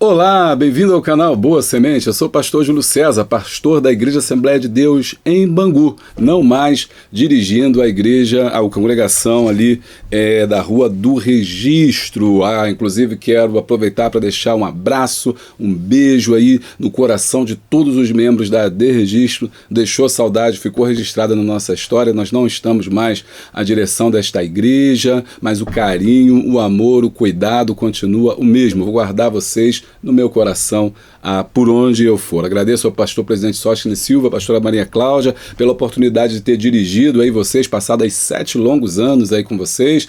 Olá, bem-vindo ao canal Boa Semente. Eu sou o pastor Júlio César, pastor da Igreja Assembleia de Deus em Bangu, não mais dirigindo a igreja, a congregação ali da Rua do Registro. Inclusive quero aproveitar para deixar um abraço, um beijo aí no coração de todos os membros da AD Registro. Deixou saudade, ficou registrada na nossa história. Nós não estamos mais à direção desta igreja, mas o carinho, o amor, o cuidado continua o mesmo. Vou guardar vocês no meu coração, por onde eu for. Agradeço ao pastor presidente Sóstenes Silva, a pastora Maria Cláudia, pela oportunidade de ter dirigido aí vocês, passados 7 longos anos aí com vocês,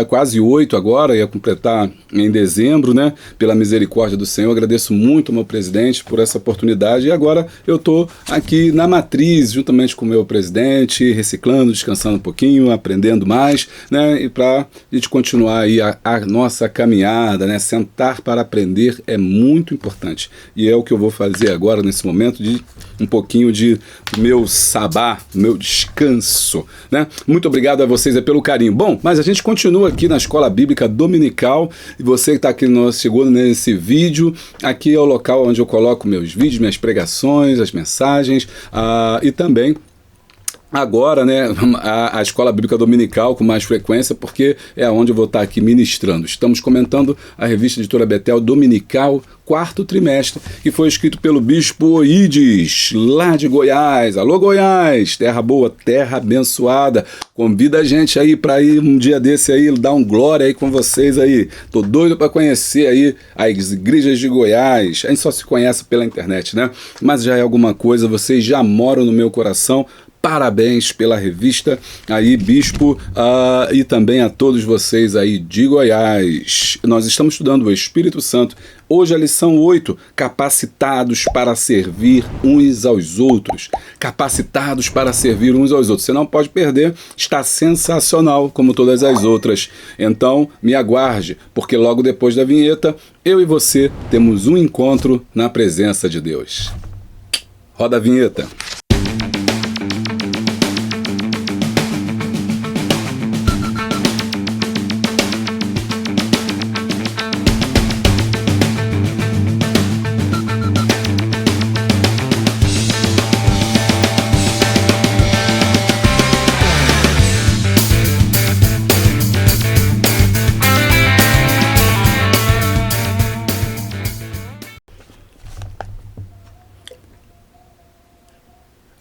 quase 8 agora, ia completar em dezembro, né? Pela misericórdia do Senhor. Agradeço muito ao meu presidente por essa oportunidade, e agora eu estou aqui na matriz, juntamente com o meu presidente, reciclando, descansando um pouquinho, aprendendo mais, né? E para a gente continuar aí a nossa caminhada, né? Sentar para aprender é muito importante, e é o que eu vou fazer agora nesse momento, de um pouquinho de meu sabá, meu descanso, né? Muito obrigado a vocês pelo carinho. Bom, mas a gente continua aqui na Escola Bíblica Dominical, e você que está aqui chegou nesse vídeo, aqui é o local onde eu coloco meus vídeos, minhas pregações, as mensagens, e também agora, né, a Escola Bíblica Dominical com mais frequência, porque é onde eu vou estar aqui ministrando. Estamos comentando a revista Editora Betel Dominical, 4º trimestre, que foi escrito pelo Bispo Oídes, lá de Goiás. Alô, Goiás, terra boa, terra abençoada. Convida a gente aí para ir um dia desse aí, dar um glória aí com vocês aí. Tô doido para conhecer aí as igrejas de Goiás. A gente só se conhece pela internet, né? Mas já é alguma coisa, vocês já moram no meu coração. Parabéns pela revista aí, Bispo, e também a todos vocês aí de Goiás. Nós estamos estudando o Espírito Santo. Hoje a lição 8, capacitados para servir uns aos outros. Capacitados para servir uns aos outros. Você não pode perder, está sensacional como todas as outras. Então me aguarde, porque logo depois da vinheta, eu e você temos um encontro na presença de Deus. Roda a vinheta.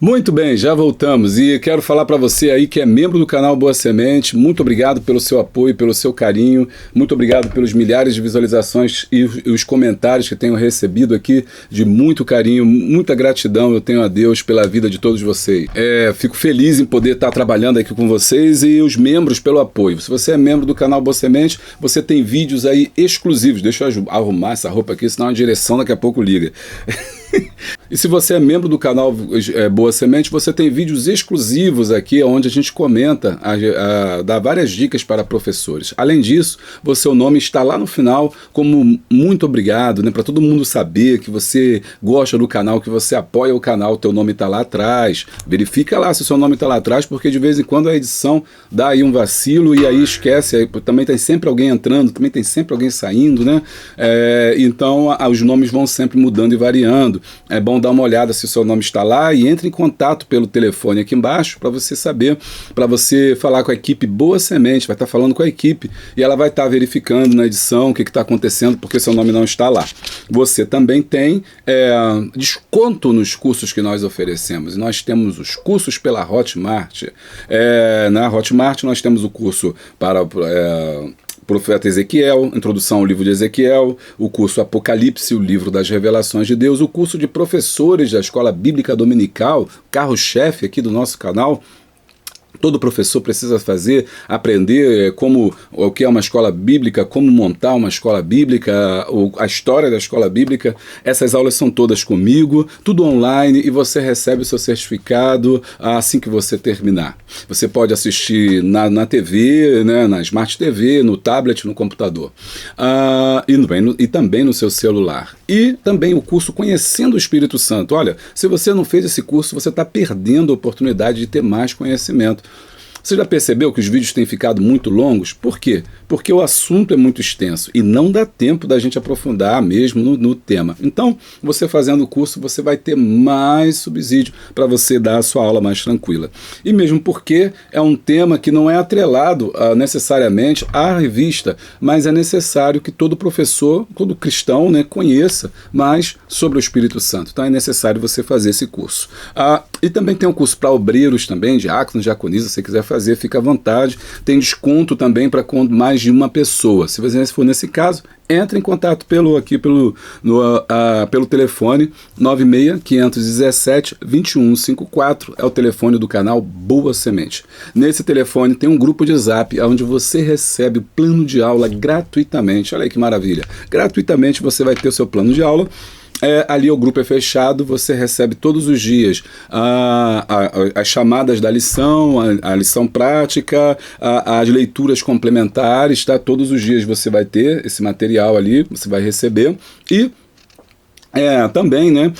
Muito bem, já voltamos, e quero falar para você aí que é membro do canal Boa Semente. Muito obrigado pelo seu apoio, pelo seu carinho, muito obrigado pelos milhares de visualizações e os comentários que tenho recebido aqui, de muito carinho, muita gratidão eu tenho a Deus pela vida de todos vocês. Fico feliz em poder estar trabalhando aqui com vocês, e os membros pelo apoio. Se você é membro do canal Boa Semente, você tem vídeos aí exclusivos. Deixa eu arrumar essa roupa aqui, senão a direção daqui a pouco liga. E se você é membro do canal Boa Semente, você tem vídeos exclusivos aqui, onde a gente comenta, dá várias dicas para professores. Além disso, seu nome está lá no final como muito obrigado, né, para todo mundo saber que você gosta do canal, que você apoia o canal, teu nome está lá atrás. Verifica lá se o seu nome está lá atrás, porque de vez em quando a edição dá aí um vacilo e aí esquece, aí também tem sempre alguém entrando, também tem sempre alguém saindo, né? Então os nomes vão sempre mudando e variando. É bom dar uma olhada se o seu nome está lá, e entre em contato pelo telefone aqui embaixo para você saber, para você falar com a equipe Boa Semente. Vai estar falando com a equipe e ela vai estar verificando na edição o que está acontecendo, porque seu nome não está lá. Você também tem desconto nos cursos que nós oferecemos. Nós temos os cursos pela Hotmart. Na Hotmart nós temos o curso para Profeta Ezequiel, Introdução ao Livro de Ezequiel, o curso Apocalipse, o Livro das Revelações de Deus, o curso de professores da Escola Bíblica Dominical, carro-chefe aqui do nosso canal. Todo professor precisa aprender o que é uma escola bíblica, como montar uma escola bíblica, a história da escola bíblica. Essas aulas são todas comigo, tudo online, e você recebe o seu certificado assim que você terminar. Você pode assistir na TV, né, na Smart TV, no tablet, no computador, e também no seu celular. E também o curso Conhecendo o Espírito Santo. Olha, se você não fez esse curso, você está perdendo a oportunidade de ter mais conhecimento. Você já percebeu que os vídeos têm ficado muito longos? Por quê? Porque o assunto é muito extenso e não dá tempo da gente aprofundar mesmo no tema. Então, você fazendo o curso, você vai ter mais subsídio para você dar a sua aula mais tranquila. E mesmo porque é um tema que não é atrelado necessariamente à revista, mas é necessário que todo professor, todo cristão, né, conheça mais sobre o Espírito Santo. Então é necessário você fazer esse curso. E também tem um curso para obreiros também, diáconos, diaconisas, se você quiser fazer, fica à vontade. Tem desconto também para mais de uma pessoa. Se você for nesse caso, entre em contato pelo telefone 96-517-2154, é o telefone do canal Boa Semente. Nesse telefone tem um grupo de Zap onde você recebe o plano de aula gratuitamente. Olha aí que maravilha! Gratuitamente você vai ter o seu plano de aula. Ali o grupo é fechado, você recebe todos os dias as chamadas da lição, a lição prática, as leituras complementares, tá? Todos os dias você vai ter esse material ali, você vai receber. E também, né,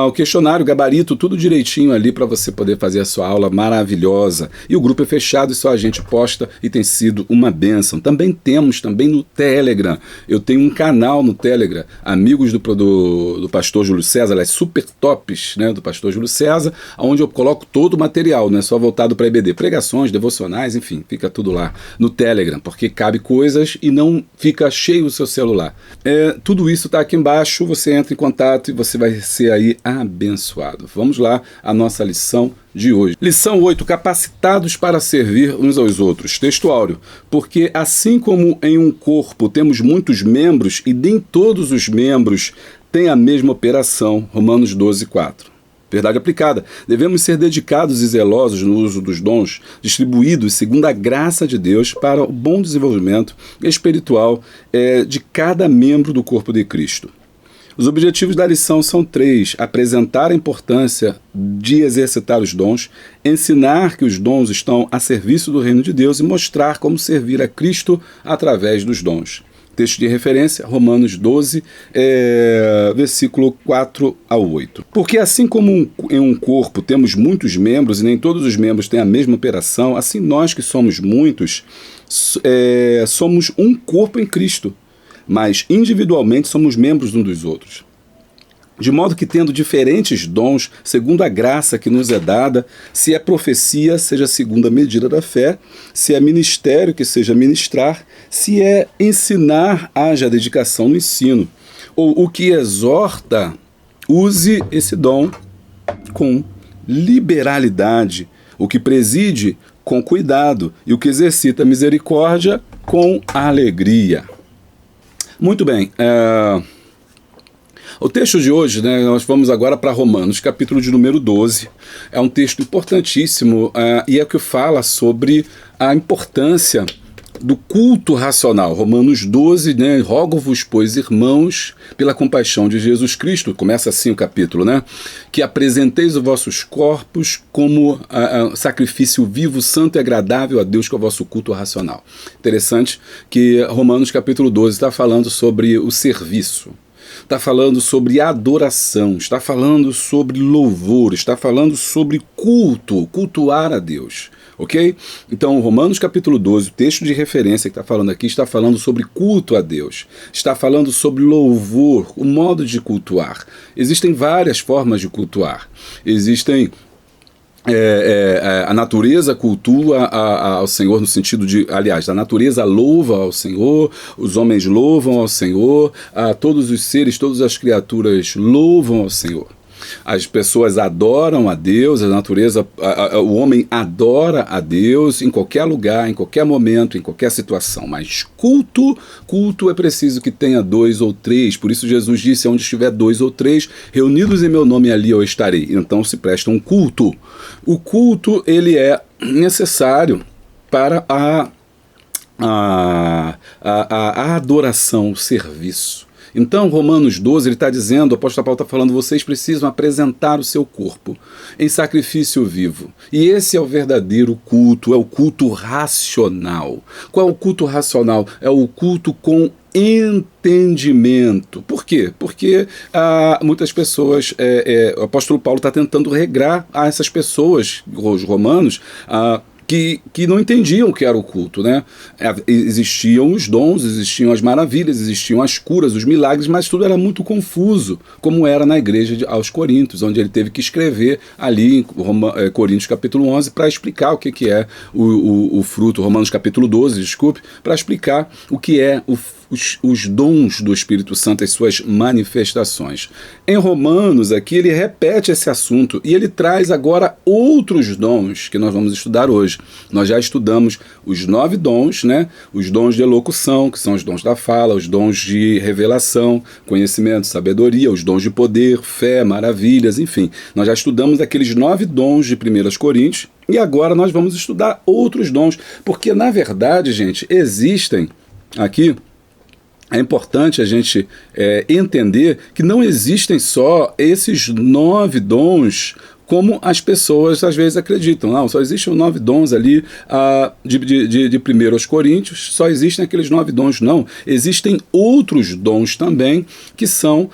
o questionário, o gabarito, tudo direitinho ali para você poder fazer a sua aula maravilhosa. E o grupo é fechado e só a gente posta e tem sido uma bênção. Também temos no Telegram. Eu tenho um canal no Telegram, amigos do pastor Júlio César, super tops, né, do pastor Júlio César, onde eu coloco todo o material, não é só voltado para EBD, pregações, devocionais, enfim, fica tudo lá no Telegram, porque cabe coisas e não fica cheio o seu celular. Tudo isso está aqui embaixo, você entra em contato e você vai ser aí abençoado. Vamos lá, a nossa lição de hoje. Lição 8, capacitados para servir uns aos outros. Texto áureo. Porque assim como em um corpo temos muitos membros e nem todos os membros têm a mesma operação. Romanos 12, 4. Verdade aplicada. Devemos ser dedicados e zelosos no uso dos dons, distribuídos segundo a graça de Deus para o bom desenvolvimento espiritual de cada membro do corpo de Cristo. Os objetivos da lição são 3. Apresentar a importância de exercitar os dons, ensinar que os dons estão a serviço do reino de Deus e mostrar como servir a Cristo através dos dons. Texto de referência, Romanos 12, versículo 4 a 8. Porque assim como em um corpo temos muitos membros e nem todos os membros têm a mesma operação, assim nós que somos muitos, somos um corpo em Cristo, mas individualmente somos membros uns dos outros. De modo que, tendo diferentes dons, segundo a graça que nos é dada, se é profecia, seja segundo a medida da fé, se é ministério, que seja ministrar, se é ensinar, haja dedicação no ensino. Ou o que exorta, use esse dom com liberalidade, o que preside, com cuidado, e o que exercita misericórdia, com alegria. Muito bem, o texto de hoje, né, nós vamos agora para Romanos, capítulo de número 12. É um texto importantíssimo e é que fala sobre a importância do culto racional. Romanos 12, né, rogo-vos, pois, irmãos, pela compaixão de Jesus Cristo, começa assim o capítulo, né, que apresenteis os vossos corpos como sacrifício vivo, santo e agradável a Deus, que é o vosso culto racional. Interessante que Romanos capítulo 12 está falando sobre o serviço, está falando sobre adoração, está falando sobre louvor, está falando sobre culto, cultuar a Deus. Ok? Então, Romanos capítulo 12, o texto de referência que está falando aqui, está falando sobre culto a Deus, está falando sobre louvor, o modo de cultuar. Existem várias formas de cultuar. Existem a natureza cultua ao Senhor no sentido de, aliás, a natureza louva ao Senhor, os homens louvam ao Senhor, todos os seres, todas as criaturas louvam ao Senhor. As pessoas adoram a Deus, a natureza, o homem adora a Deus em qualquer lugar, em qualquer momento, em qualquer situação. Mas culto é preciso que tenha 2 ou 3. Por isso Jesus disse, onde estiver 2 ou 3, reunidos em meu nome, ali eu estarei. Então se presta um culto. O culto, ele é necessário para a adoração, o serviço. Então, Romanos 12, ele está dizendo, o apóstolo Paulo está falando, vocês precisam apresentar o seu corpo em sacrifício vivo. E esse é o verdadeiro culto, é o culto racional. Qual é o culto racional? É o culto com entendimento. Por quê? Porque muitas pessoas, o apóstolo Paulo está tentando regrar a essas pessoas, os romanos, que não entendiam o que era o culto, né? Existiam os dons, existiam as maravilhas, existiam as curas, os milagres, mas tudo era muito confuso, como era na igreja aos Coríntios, onde ele teve que escrever ali em Coríntios capítulo 11 para explicar o que é o fruto, Romanos capítulo 12, desculpe, para explicar o que é os dons do Espírito Santo, as suas manifestações. Em Romanos, aqui, ele repete esse assunto e ele traz agora outros dons que nós vamos estudar hoje. Nós já estudamos os 9 dons, né? Os dons de elocução, que são os dons da fala, os dons de revelação, conhecimento, sabedoria, os dons de poder, fé, maravilhas, enfim. Nós já estudamos aqueles 9 dons de 1 Coríntios e agora nós vamos estudar outros dons, porque, na verdade, gente, existem aqui. É importante a gente entender que não existem só esses 9 dons como as pessoas às vezes acreditam. Não, só existem 9 dons ali de 1 Coríntios, só existem aqueles 9 dons. Não, existem outros dons também que são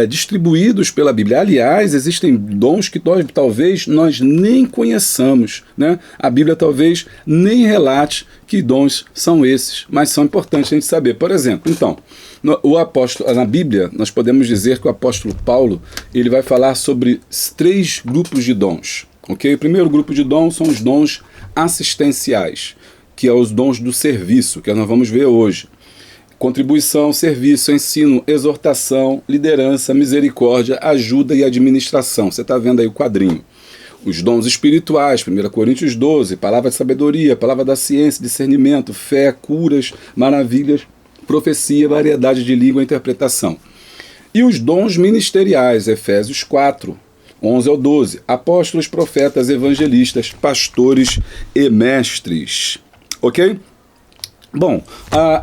distribuídos pela Bíblia. Aliás, existem dons que talvez nós nem conheçamos, né? A Bíblia talvez nem relate que dons são esses, mas são importantes a gente saber. Por exemplo, então, na Bíblia, nós podemos dizer que o apóstolo Paulo ele vai falar sobre 3 grupos de dons. Okay? O primeiro grupo de dons são os dons assistenciais, que é os dons do serviço, que nós vamos ver hoje. Contribuição, serviço, ensino, exortação, liderança, misericórdia, ajuda e administração. Você está vendo aí o quadrinho. Os dons espirituais, 1 Coríntios 12, palavra de sabedoria, palavra da ciência, discernimento, fé, curas, maravilhas, profecia, variedade de língua e interpretação. E os dons ministeriais, Efésios 4, 11 ao 12, apóstolos, profetas, evangelistas, pastores e mestres. Ok? Bom,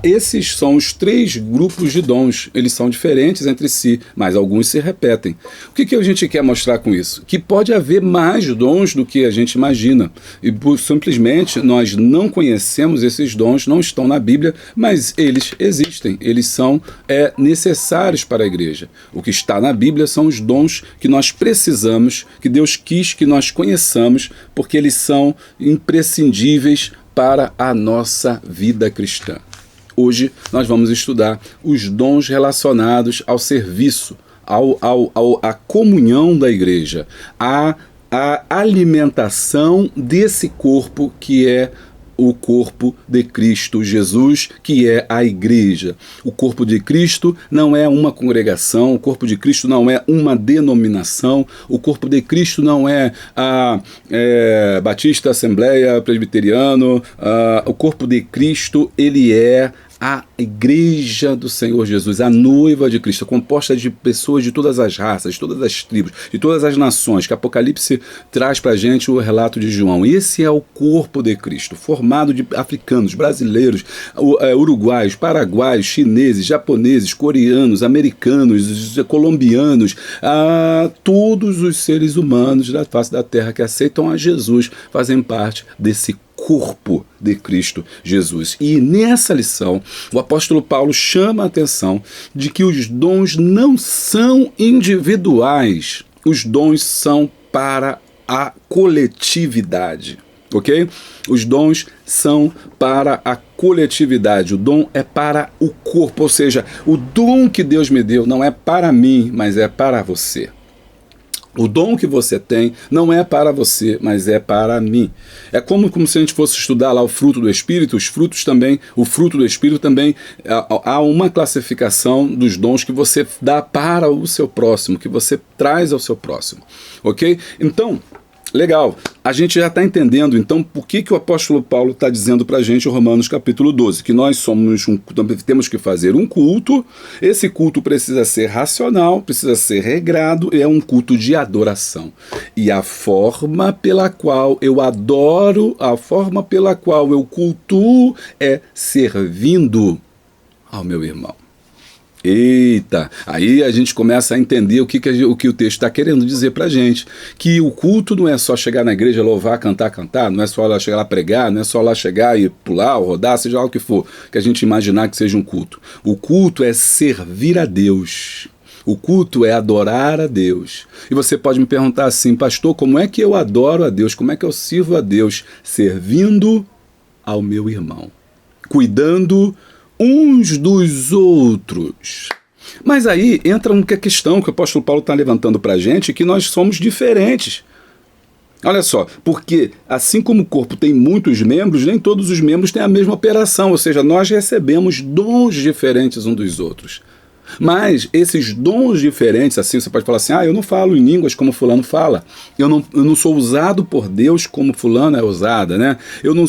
esses são os 3 grupos de dons. Eles são diferentes entre si, mas alguns se repetem. O que a gente quer mostrar com isso? Que pode haver mais dons do que a gente imagina. E simplesmente nós não conhecemos esses dons, não estão na Bíblia, mas eles existem. Eles são necessários para a igreja. O que está na Bíblia são os dons que nós precisamos, que Deus quis que nós conheçamos, porque eles são imprescindíveis para a nossa vida cristã. Hoje nós vamos estudar os dons relacionados ao serviço, à comunhão da igreja, à alimentação desse corpo que é o corpo de Cristo Jesus, que é a igreja. O corpo de Cristo não é uma congregação, o corpo de Cristo não é uma denominação, o corpo de Cristo não é a Batista, Assembleia, Presbiteriano, o corpo de Cristo, ele é a igreja do Senhor Jesus, a noiva de Cristo, composta de pessoas de todas as raças, de todas as tribos, de todas as nações, que Apocalipse traz para a gente o relato de João. Esse é o corpo de Cristo, formado de africanos, brasileiros, uruguaios, paraguaios, chineses, japoneses, coreanos, americanos, colombianos, todos os seres humanos da face da terra que aceitam a Jesus fazem parte desse corpo de Cristo Jesus. E nessa lição, o apóstolo Paulo chama a atenção de que os dons não são individuais, os dons são para a coletividade, ok? Os dons são para a coletividade, o dom é para o corpo, ou seja, o dom que Deus me deu não é para mim, mas é para você. O dom que você tem não é para você, mas é para mim. É como se a gente fosse estudar lá o fruto do Espírito, o fruto do Espírito também, há uma classificação dos dons que você dá para o seu próximo, que você traz ao seu próximo. Ok? Então, legal, a gente já está entendendo então por que o apóstolo Paulo está dizendo para a gente em Romanos capítulo 12, que nós temos que fazer um culto, esse culto precisa ser racional, precisa ser regrado, é um culto de adoração. E a forma pela qual eu adoro, a forma pela qual eu cultuo é servindo ao meu irmão. Eita, aí a gente começa a entender o que o texto está querendo dizer pra gente, que o culto não é só chegar na igreja, louvar, cantar, não é só lá chegar lá pregar, não é só lá chegar e pular, ou rodar, seja lá o que for, que a gente imaginar que seja um culto. O culto é servir a Deus. O culto é adorar a Deus. E você pode me perguntar assim, pastor, como é que eu adoro a Deus? Como é que eu sirvo a Deus? Servindo ao meu irmão, cuidando uns dos outros. Mas aí entra uma questão que o apóstolo Paulo está levantando para a gente, que nós somos diferentes. Olha só, porque assim como o corpo tem muitos membros, nem todos os membros têm a mesma operação, ou seja, nós recebemos dons diferentes uns dos outros. Mas esses dons diferentes, assim, você pode falar assim, eu não falo em línguas como fulano fala, eu não sou usado por Deus como fulano é usada, né? Eu não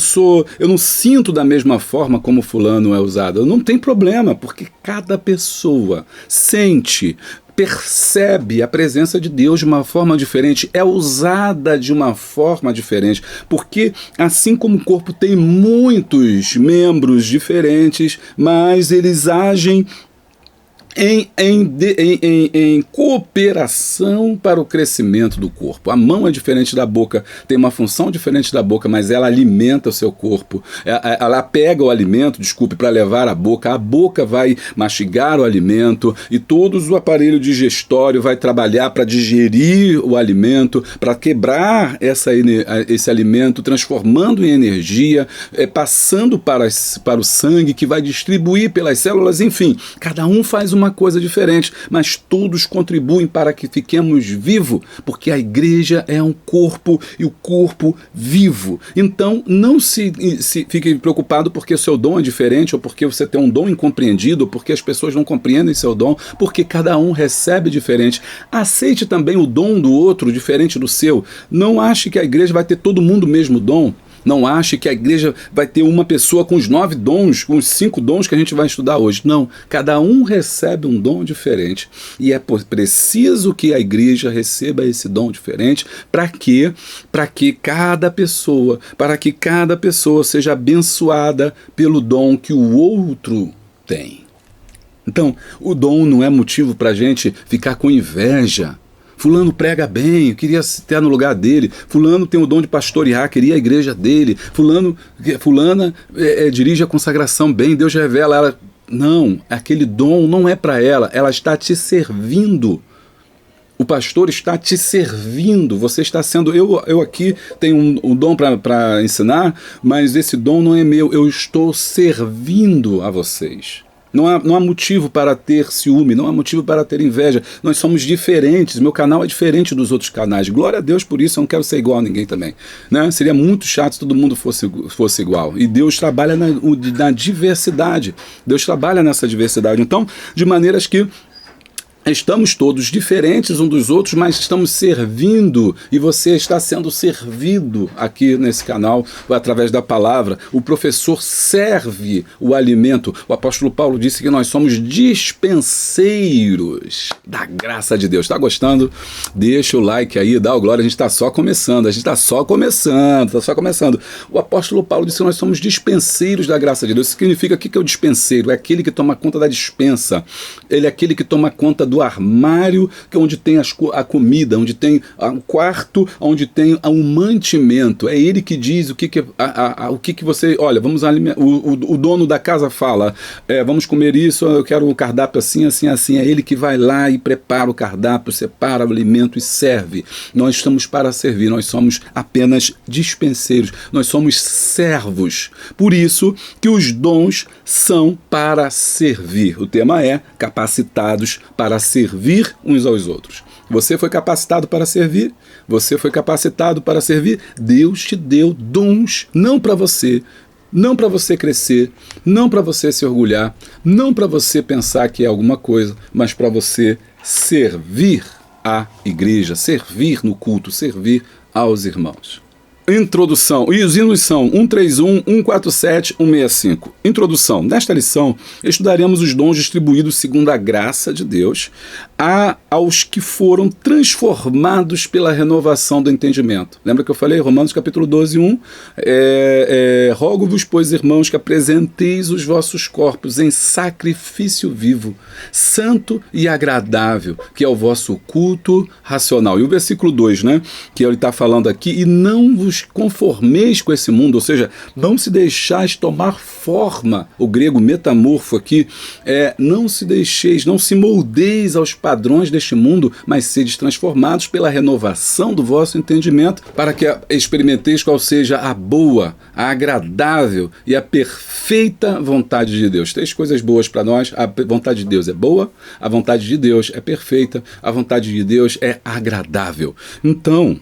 sinto da mesma forma como fulano é usado. Não tem problema, porque cada pessoa sente, percebe a presença de Deus de uma forma diferente, é usada de uma forma diferente, porque assim como o corpo tem muitos membros diferentes, mas eles agem em cooperação para o crescimento do corpo. A mão é diferente da boca, tem uma função diferente da boca, mas ela alimenta o seu corpo. Ela pega o alimento, para levar à boca. A boca vai mastigar o alimento e todo o aparelho digestório vai trabalhar para digerir o alimento, para quebrar esse alimento, transformando em energia, passando para o sangue, que vai distribuir pelas células. Enfim, cada um faz uma coisa diferente, mas todos contribuem para que fiquemos vivos, porque a igreja é um corpo e o corpo vivo. Então não se fique preocupado porque o seu dom é diferente, ou porque você tem um dom incompreendido, ou porque as pessoas não compreendem seu dom, porque cada um recebe diferente. Aceite também o dom do outro diferente do seu. Não ache que a igreja vai ter todo mundo o mesmo dom. Não ache que a igreja vai ter uma pessoa com os 9 dons, com os 5 dons que a gente vai estudar hoje. Não, cada um recebe um dom diferente. E é preciso que a igreja receba esse dom diferente. Para quê? Para que cada pessoa seja abençoada pelo dom que o outro tem. Então, o dom não é motivo para a gente ficar com inveja. Fulano prega bem, eu queria estar no lugar dele. Fulano tem o dom de pastorear, queria a igreja dele. Fulana dirige a consagração bem, Deus revela ela. Não, aquele dom não é para ela, ela está te servindo. O pastor está te servindo, você está sendo... Eu aqui tenho um dom para ensinar, mas esse dom não é meu, eu estou servindo a vocês. Não há motivo para ter ciúme, não há motivo para ter inveja. Nós somos diferentes, meu canal é diferente dos outros canais. Glória a Deus por isso, eu não quero ser igual a ninguém também. Né? Seria muito chato se todo mundo fosse igual. E Deus trabalha na diversidade. Deus trabalha nessa diversidade. Então, de maneiras que estamos todos diferentes uns dos outros, mas estamos servindo, e você está sendo servido aqui nesse canal através da palavra. O professor serve o alimento. O apóstolo Paulo disse que nós somos dispenseiros da graça de Deus. Está gostando? Deixa o like aí, dá o glória. A gente está só começando. O apóstolo Paulo disse que nós somos dispenseiros da graça de Deus. Isso significa, o que é o dispenseiro? É aquele que toma conta da dispensa. Ele é aquele que toma conta do armário, que é onde tem a comida, onde tem o quarto, onde tem o mantimento. É ele que diz o que você... Olha, vamos alimentar. O dono da casa fala, vamos comer isso, eu quero um cardápio assim, assim, assim. É ele que vai lá e prepara o cardápio, separa o alimento e serve. Nós estamos para servir, nós somos apenas dispenseiros, nós somos servos. Por isso que os dons são para servir. O tema é capacitados para servir uns aos outros. Você foi capacitado para servir? Você foi capacitado para servir? Deus te deu dons, não para você crescer, não para você se orgulhar, não para você pensar que é alguma coisa, mas para você servir à igreja, servir no culto, servir aos irmãos. Introdução. E os hinos são 131, 147, 165. Introdução. Nesta lição, estudaremos os dons distribuídos segundo a graça de Deus a aos que foram transformados pela renovação do entendimento. Lembra que eu falei? Romanos capítulo 12, 1. Rogo-vos, pois, irmãos, que apresenteis os vossos corpos em sacrifício vivo, santo e agradável, que é o vosso culto racional. E o versículo 2, né, que ele está falando aqui, e não vos conformeis com esse mundo, ou seja, não se deixais tomar forma, o grego metamorfo aqui, não se deixeis, não se moldeis aos padrões deste mundo, mas sedes transformados pela renovação do vosso entendimento, para que experimenteis qual seja a boa, a agradável e a perfeita vontade de Deus. 3 coisas boas para nós: a vontade de Deus é boa, a vontade de Deus é perfeita, a vontade de Deus é agradável. Então,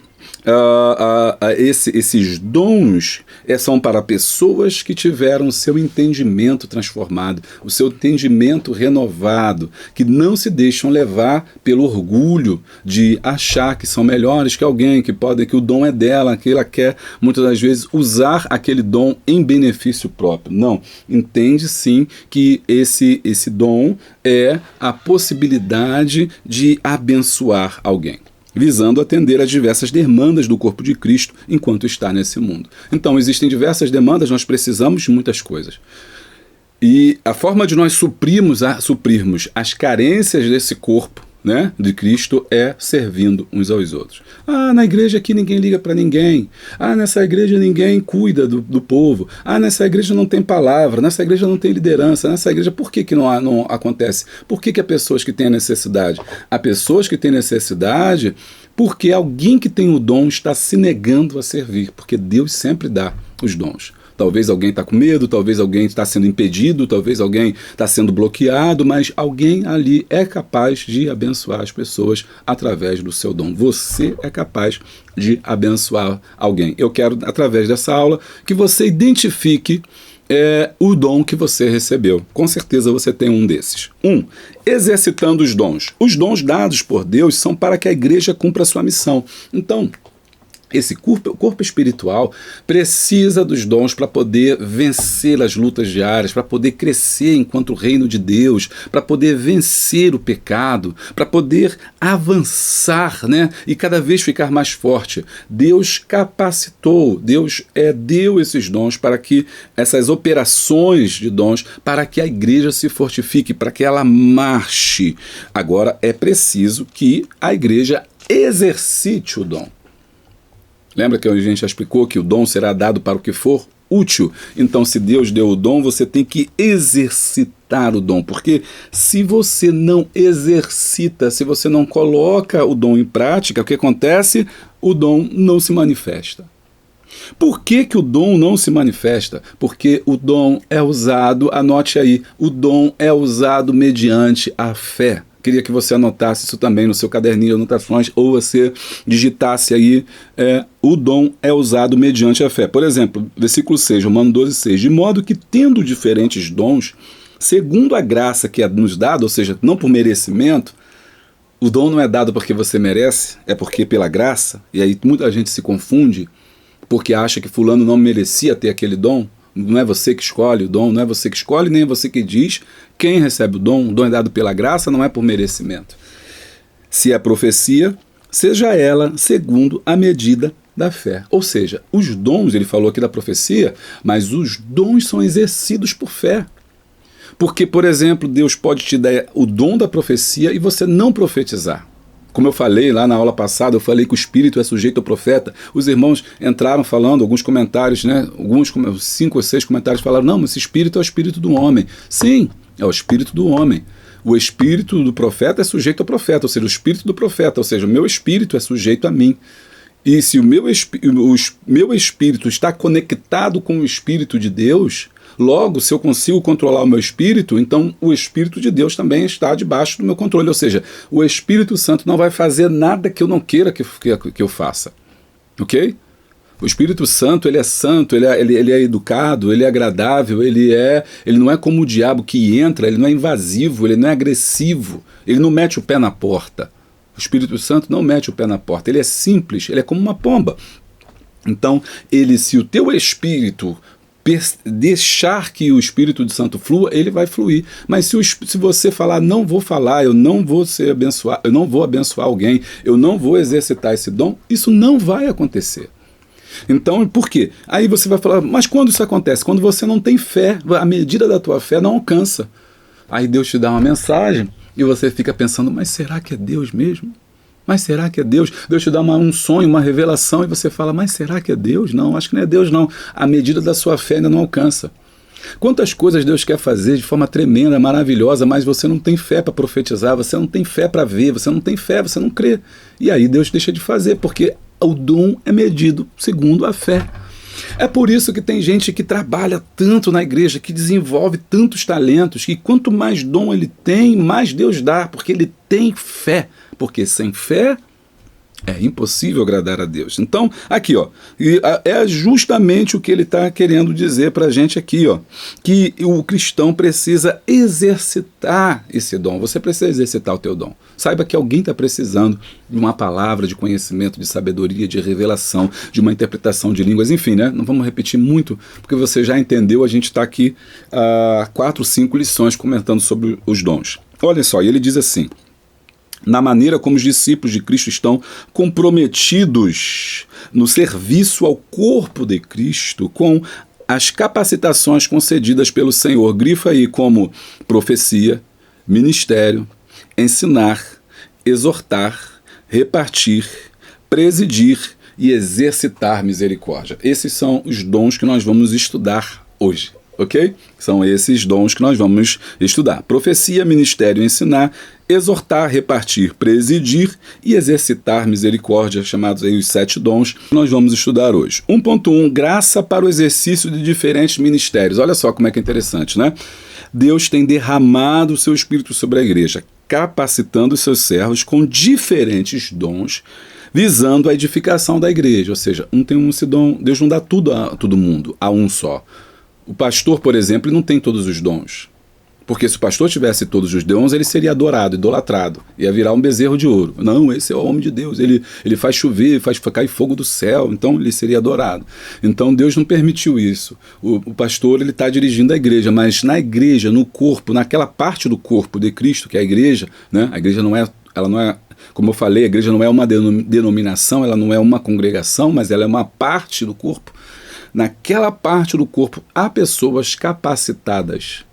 esses dons são para pessoas que tiveram o seu entendimento transformado, o seu entendimento renovado, que não se deixam levar pelo orgulho de achar que são melhores que alguém, que o dom é dela, que ela quer muitas das vezes usar aquele dom em benefício próprio. Não, entende sim que esse dom é a possibilidade de abençoar alguém, visando atender às diversas demandas do corpo de Cristo enquanto está nesse mundo. Então, existem diversas demandas, nós precisamos de muitas coisas. E a forma de nós suprirmos as carências desse corpo, né, de Cristo, é servindo uns aos outros. Na igreja aqui ninguém liga para ninguém. Nessa igreja ninguém cuida do povo. Nessa igreja não tem palavra. Nessa igreja não tem liderança. Nessa igreja, por que não acontece? Por que há pessoas que têm necessidade? Há pessoas que têm necessidade porque alguém que tem o dom está se negando a servir, porque Deus sempre dá os dons. Talvez alguém está com medo, talvez alguém está sendo impedido, talvez alguém está sendo bloqueado, mas alguém ali é capaz de abençoar as pessoas através do seu dom. Você é capaz de abençoar alguém. Eu quero, através dessa aula, que você identifique o dom que você recebeu. Com certeza você tem um desses. 1. Exercitando os dons. Os dons dados por Deus são para que a igreja cumpra a sua missão. Então, esse corpo espiritual precisa dos dons para poder vencer as lutas diárias, para poder crescer enquanto o reino de Deus, para poder vencer o pecado, para poder avançar, né, e cada vez ficar mais forte. Deus capacitou, Deus deu esses dons para que essas operações de dons, para que a igreja se fortifique, para que ela marche. Agora é preciso que a igreja exercite o dom. Lembra que a gente já explicou que o dom será dado para o que for útil? Então, se Deus deu o dom, você tem que exercitar o dom. Porque se você não exercita, se você não coloca o dom em prática, o que acontece? O dom não se manifesta. Por que o dom não se manifesta? Porque o dom é usado, anote aí, o dom é usado mediante a fé. Queria que você anotasse isso também no seu caderninho de anotações, ou você digitasse aí, o dom é usado mediante a fé. Por exemplo, versículo 6, Romanos 12, 6. De modo que, tendo diferentes dons, segundo a graça que é nos dada, ou seja, não por merecimento, o dom não é dado porque você merece, é porque pela graça, e aí muita gente se confunde, porque acha que fulano não merecia ter aquele dom. Não é você que escolhe o dom, não é você que escolhe, nem é você que diz quem recebe o dom é dado pela graça, não é por merecimento. Se é profecia, seja ela segundo a medida da fé. Ou seja, os dons, ele falou aqui da profecia, mas os dons são exercidos por fé. Porque, por exemplo, Deus pode te dar o dom da profecia e você não profetizar. Como eu falei lá na aula passada, eu falei que o espírito é sujeito ao profeta. Os irmãos entraram falando, alguns comentários, né? 5 ou 6 comentários falaram, não, mas esse espírito é o espírito do homem. Sim, é o espírito do homem. O espírito do profeta é sujeito ao profeta, ou seja, o espírito do profeta, ou seja, o meu espírito é sujeito a mim. E se o meu espírito está conectado com o espírito de Deus, logo, se eu consigo controlar o meu espírito, então o Espírito de Deus também está debaixo do meu controle. Ou seja, o Espírito Santo não vai fazer nada que eu não queira que eu faça. Ok? O Espírito Santo, ele é santo, ele é educado, ele é agradável, ele não é como o diabo que entra, ele não é invasivo, ele não é agressivo, ele não mete o pé na porta. O Espírito Santo não mete o pé na porta, ele é simples, ele é como uma pomba. Então, se o teu espírito deixar que o Espírito Santo flua, ele vai fluir. Mas se você falar, não vou falar, eu não vou ser abençoado, eu não vou abençoar alguém, eu não vou exercitar esse dom, isso não vai acontecer. Então, por quê? Aí você vai falar, mas quando isso acontece? Quando você não tem fé, a medida da tua fé não alcança. Aí Deus te dá uma mensagem e você fica pensando, mas será que é Deus mesmo? Mas será que é Deus? Deus te dá um sonho, uma revelação e você fala, mas será que é Deus? Não, acho que não é Deus não. A medida da sua fé ainda não alcança. Quantas coisas Deus quer fazer de forma tremenda, maravilhosa, mas você não tem fé para profetizar, você não tem fé para ver, você não tem fé, você não crê. E aí Deus deixa de fazer, porque o dom é medido segundo a fé. É por isso que tem gente que trabalha tanto na igreja, que desenvolve tantos talentos, que quanto mais dom ele tem, mais Deus dá, porque ele tem fé. Porque sem fé é impossível agradar a Deus. Então, aqui, ó, é justamente o que ele está querendo dizer para a gente aqui, ó, que o cristão precisa exercitar esse dom. Você precisa exercitar o teu dom. Saiba que alguém está precisando de uma palavra de conhecimento, de sabedoria, de revelação, de uma interpretação de línguas, enfim, né? Não vamos repetir muito, porque você já entendeu, a gente está aqui 4, 5 lições comentando sobre os dons. Olha só, e ele diz assim, na maneira como os discípulos de Cristo estão comprometidos no serviço ao corpo de Cristo com as capacitações concedidas pelo Senhor. Grifa aí como profecia, ministério, ensinar, exortar, repartir, presidir e exercitar misericórdia. Esses são os dons que nós vamos estudar hoje. Ok? São esses dons que nós vamos estudar. Profecia, ministério, ensinar, exortar, repartir, presidir e exercitar misericórdia, chamados aí os 7 dons que nós vamos estudar hoje. 1.1, graça para o exercício de diferentes ministérios. Olha só como é que é interessante, né? Deus tem derramado o seu Espírito sobre a igreja, capacitando os seus servos com diferentes dons, visando a edificação da igreja. Ou seja, um tem esse dom, Deus não dá tudo a todo mundo, a um só. O pastor, por exemplo, não tem todos os dons. Porque se o pastor tivesse todos os dons, ele seria adorado, idolatrado. Ia virar um bezerro de ouro. Não, esse é o homem de Deus. Ele faz chover, faz cair fogo do céu. Então ele seria adorado. Então Deus não permitiu isso. O pastor está dirigindo a igreja, mas na igreja, no corpo, naquela parte do corpo de Cristo, que é a igreja, né? A igreja ela não é, como eu falei, a igreja não é uma denominação, ela não é uma congregação, mas ela é uma parte do corpo. Naquela parte do corpo há pessoas capacitadas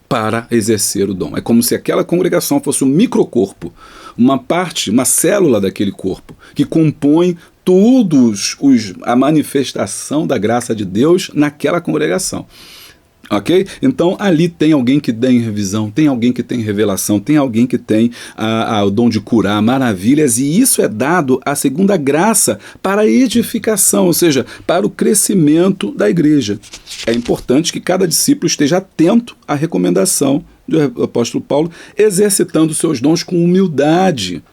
para exercer o dom. É como se aquela congregação fosse um microcorpo, uma parte, uma célula daquele corpo, que compõe a manifestação da graça de Deus naquela congregação. Ok? Então ali tem alguém que tem revisão, tem alguém que tem revelação, tem alguém que tem o dom de curar, maravilhas, e isso é dado a segunda graça para a edificação, ou seja, para o crescimento da igreja. É importante que cada discípulo esteja atento à recomendação do apóstolo Paulo, exercitando seus dons com humildade.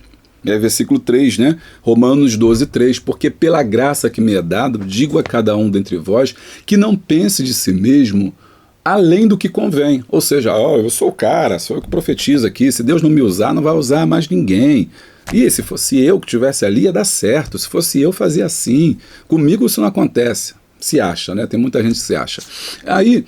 É versículo 3, né? Romanos 12, 3. Porque pela graça que me é dada, digo a cada um dentre vós, que não pense de si mesmo além do que convém. Ou seja, eu sou o cara, sou eu que profetizo aqui, se Deus não me usar, não vai usar mais ninguém. E se fosse eu que estivesse ali, ia dar certo. Se fosse eu, fazia assim. Comigo isso não acontece. Se acha, né? Tem muita gente que se acha. Aí,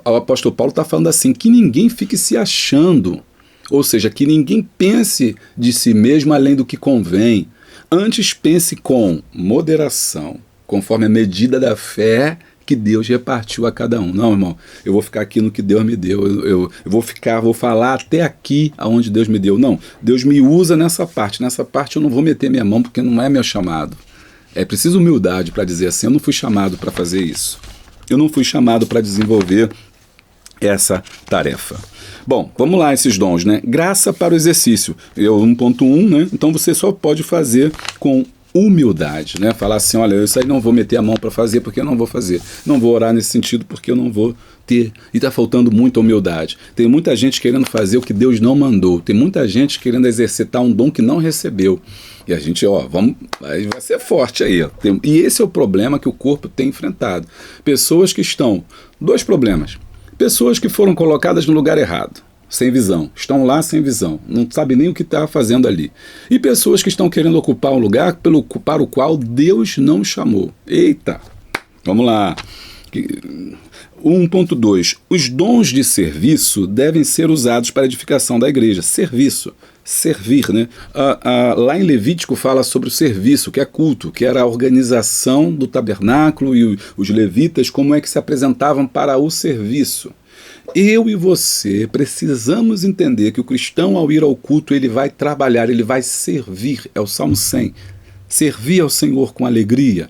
o apóstolo Paulo está falando assim, que ninguém fique se achando. Ou seja, que ninguém pense de si mesmo além do que convém. Antes pense com moderação, conforme a medida da fé que Deus repartiu a cada um. Não, irmão, eu vou ficar aqui no que Deus me deu, eu vou falar até aqui aonde Deus me deu. Não, Deus me usa nessa parte eu não vou meter minha mão porque não é meu chamado. É preciso humildade para dizer assim, eu não fui chamado para fazer isso. Eu não fui chamado para desenvolver essa tarefa. Bom, vamos lá esses dons, né? Graça para o exercício. 1.1, né? Então você só pode fazer com humildade, né? Falar assim, olha, eu isso aí não vou meter a mão para fazer porque eu não vou fazer. Não vou orar nesse sentido porque eu não vou ter. E está faltando muita humildade. Tem muita gente querendo fazer o que Deus não mandou. Tem muita gente querendo exercitar um dom que não recebeu. E a gente, vai ser forte aí. E esse é o problema que o corpo tem enfrentado. Pessoas que estão... 2 problemas. Pessoas que foram colocadas no lugar errado, sem visão, estão lá sem visão, não sabem nem o que está fazendo ali. E pessoas que estão querendo ocupar um lugar para o qual Deus não chamou. Eita, vamos lá. 1.2. Os dons de serviço devem ser usados para a edificação da igreja. Serviço. Servir, né? Lá em Levítico fala sobre o serviço, que é culto, que era a organização do tabernáculo e os levitas, como é que se apresentavam para o serviço. Eu e você precisamos entender que o cristão, ao ir ao culto, ele vai trabalhar, ele vai servir. É o Salmo 100. Servir ao Senhor com alegria.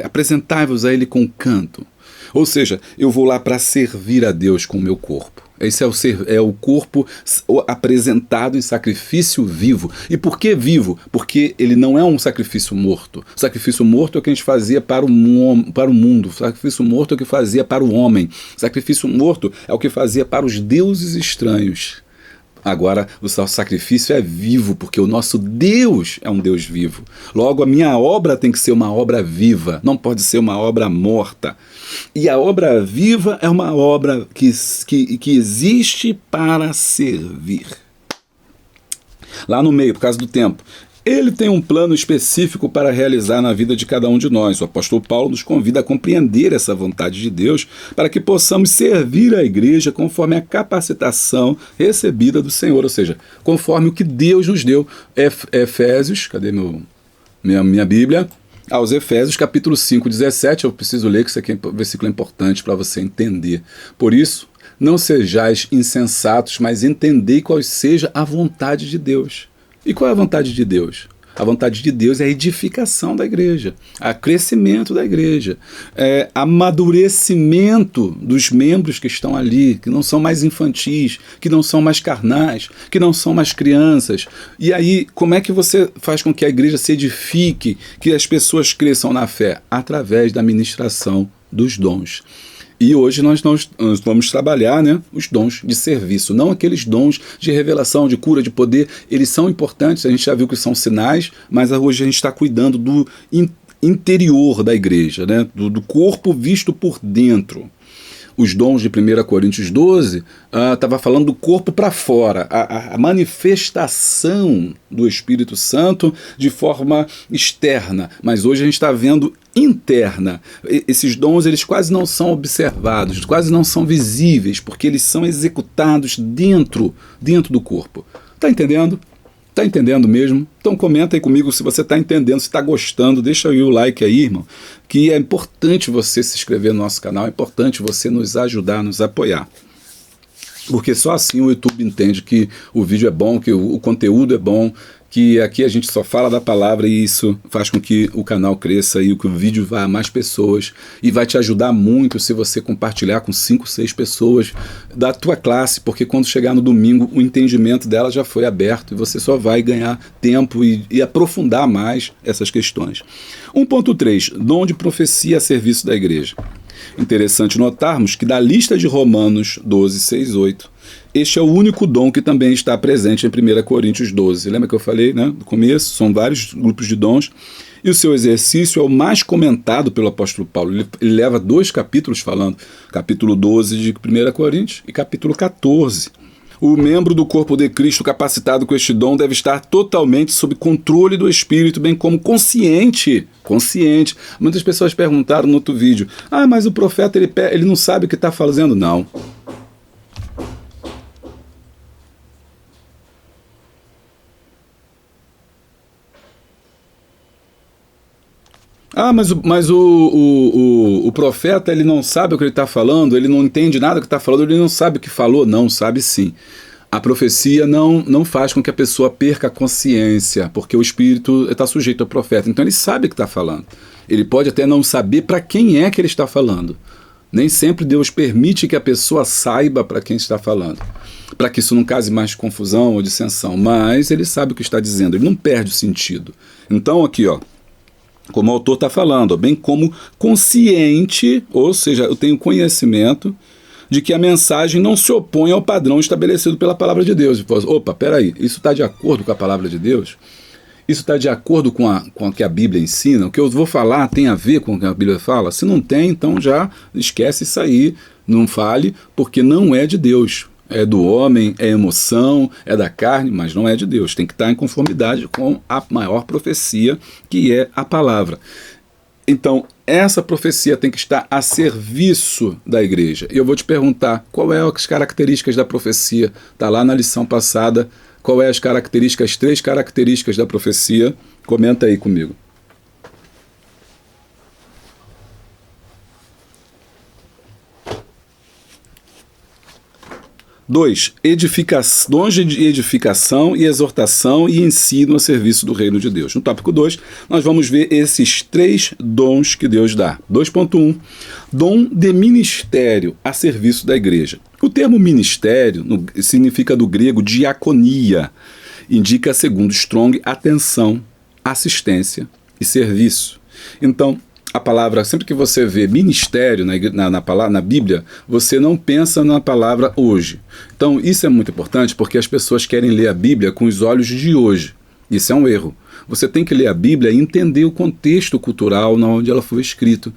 Apresentai-vos a Ele com canto. Ou seja, eu vou lá para servir a Deus com o meu corpo. Esse é o corpo apresentado em sacrifício vivo. E por que vivo? Porque ele não é um sacrifício morto. O sacrifício morto é o que a gente fazia para o mundo. O sacrifício morto é o que fazia para o homem. O sacrifício morto é o que fazia para os deuses estranhos. Agora, o sacrifício é vivo, porque o nosso Deus é um Deus vivo. Logo, a minha obra tem que ser uma obra viva, não pode ser uma obra morta. E a obra viva é uma obra que existe para servir. Lá no meio, por causa do tempo, ele tem um plano específico para realizar na vida de cada um de nós. O apóstolo Paulo nos convida a compreender essa vontade de Deus para que possamos servir a igreja conforme a capacitação recebida do Senhor, ou seja, conforme o que Deus nos deu. Efésios, cadê minha Bíblia? Aos Efésios, capítulo 5, 17, eu preciso ler, que isso aqui é um versículo importante para você entender. Por isso, não sejais insensatos, mas entendei qual seja a vontade de Deus. E qual é a vontade de Deus? A vontade de Deus é a edificação da igreja, o crescimento da igreja, amadurecimento dos membros que estão ali, que não são mais infantis, que não são mais carnais, que não são mais crianças. E aí, como é que você faz com que a igreja se edifique, que as pessoas cresçam na fé? Através da ministração dos dons. E hoje nós vamos trabalhar, né, os dons de serviço, não aqueles dons de revelação, de cura, de poder. Eles são importantes, a gente já viu que são sinais, mas hoje a gente está cuidando do interior da igreja, né, do corpo visto por dentro. Os dons de 1 Coríntios 12 estava falando do corpo para fora, a manifestação do Espírito Santo de forma externa, mas hoje a gente está vendo interna. Esses dons, eles quase não são observados, quase não são visíveis, porque eles são executados dentro do corpo. Está entendendo? Está entendendo mesmo? Então comenta aí comigo se você está entendendo, se está gostando, deixa aí o like aí, irmão, que é importante você se inscrever no nosso canal, é importante você nos ajudar, nos apoiar. Porque só assim o YouTube entende que o vídeo é bom, que o conteúdo é bom, que aqui a gente só fala da palavra e isso faz com que o canal cresça e que o vídeo vá a mais pessoas e vai te ajudar muito se você compartilhar com 5, 6 pessoas da tua classe, porque quando chegar no domingo o entendimento dela já foi aberto e você só vai ganhar tempo e aprofundar mais essas questões. 1.3. Dom de profecia a serviço da igreja. Interessante notarmos que da lista de Romanos 12, 6, 8, este é o único dom que também está presente em 1 Coríntios 12. Lembra que eu falei, né, no começo? São vários grupos de dons. E o seu exercício é o mais comentado pelo apóstolo Paulo. Ele leva 2 capítulos falando. Capítulo 12 de 1 Coríntios e capítulo 14. O membro do corpo de Cristo capacitado com este dom deve estar totalmente sob controle do Espírito, bem como consciente. Muitas pessoas perguntaram no outro vídeo, mas o profeta ele não sabe o que está fazendo. Não. Mas o profeta ele não sabe o que ele está falando, ele não entende nada do que está falando, ele não sabe o que falou. Não, sabe sim. A profecia não faz com que a pessoa perca a consciência, porque o espírito está sujeito ao profeta. Então ele sabe o que está falando. Ele pode até não saber para quem é que ele está falando. Nem sempre Deus permite que a pessoa saiba para quem está falando, para que isso não cause mais confusão ou dissensão. Mas ele sabe o que está dizendo, ele não perde o sentido. Então aqui, como o autor está falando, bem como consciente, ou seja, eu tenho conhecimento de que a mensagem não se opõe ao padrão estabelecido pela palavra de Deus. Opa, peraí, isso está de acordo com a palavra de Deus? Isso está de acordo com o que a Bíblia ensina? O que eu vou falar tem a ver com o que a Bíblia fala? Se não tem, então já esquece isso aí, não fale, porque não é de Deus. É do homem, é emoção, é da carne, mas não é de Deus. Tem que estar em conformidade com a maior profecia, que é a palavra. Então, essa profecia tem que estar a serviço da igreja. E eu vou te perguntar, qual é as características da profecia? Está lá na lição passada. Qual é as características, 3 características da profecia? Comenta aí comigo. 2. Dons de edificação e exortação e ensino a serviço do reino de Deus. No tópico 2, nós vamos ver esses 3 dons que Deus dá. 2.1. Dom de ministério a serviço da igreja. O termo ministério significa do grego diaconia. Indica, segundo Strong, atenção, assistência e serviço. Então, a palavra, sempre que você vê ministério na Bíblia, você não pensa na palavra hoje. Então, isso é muito importante porque as pessoas querem ler a Bíblia com os olhos de hoje. Isso é um erro. Você tem que ler a Bíblia e entender o contexto cultural onde ela foi escrita.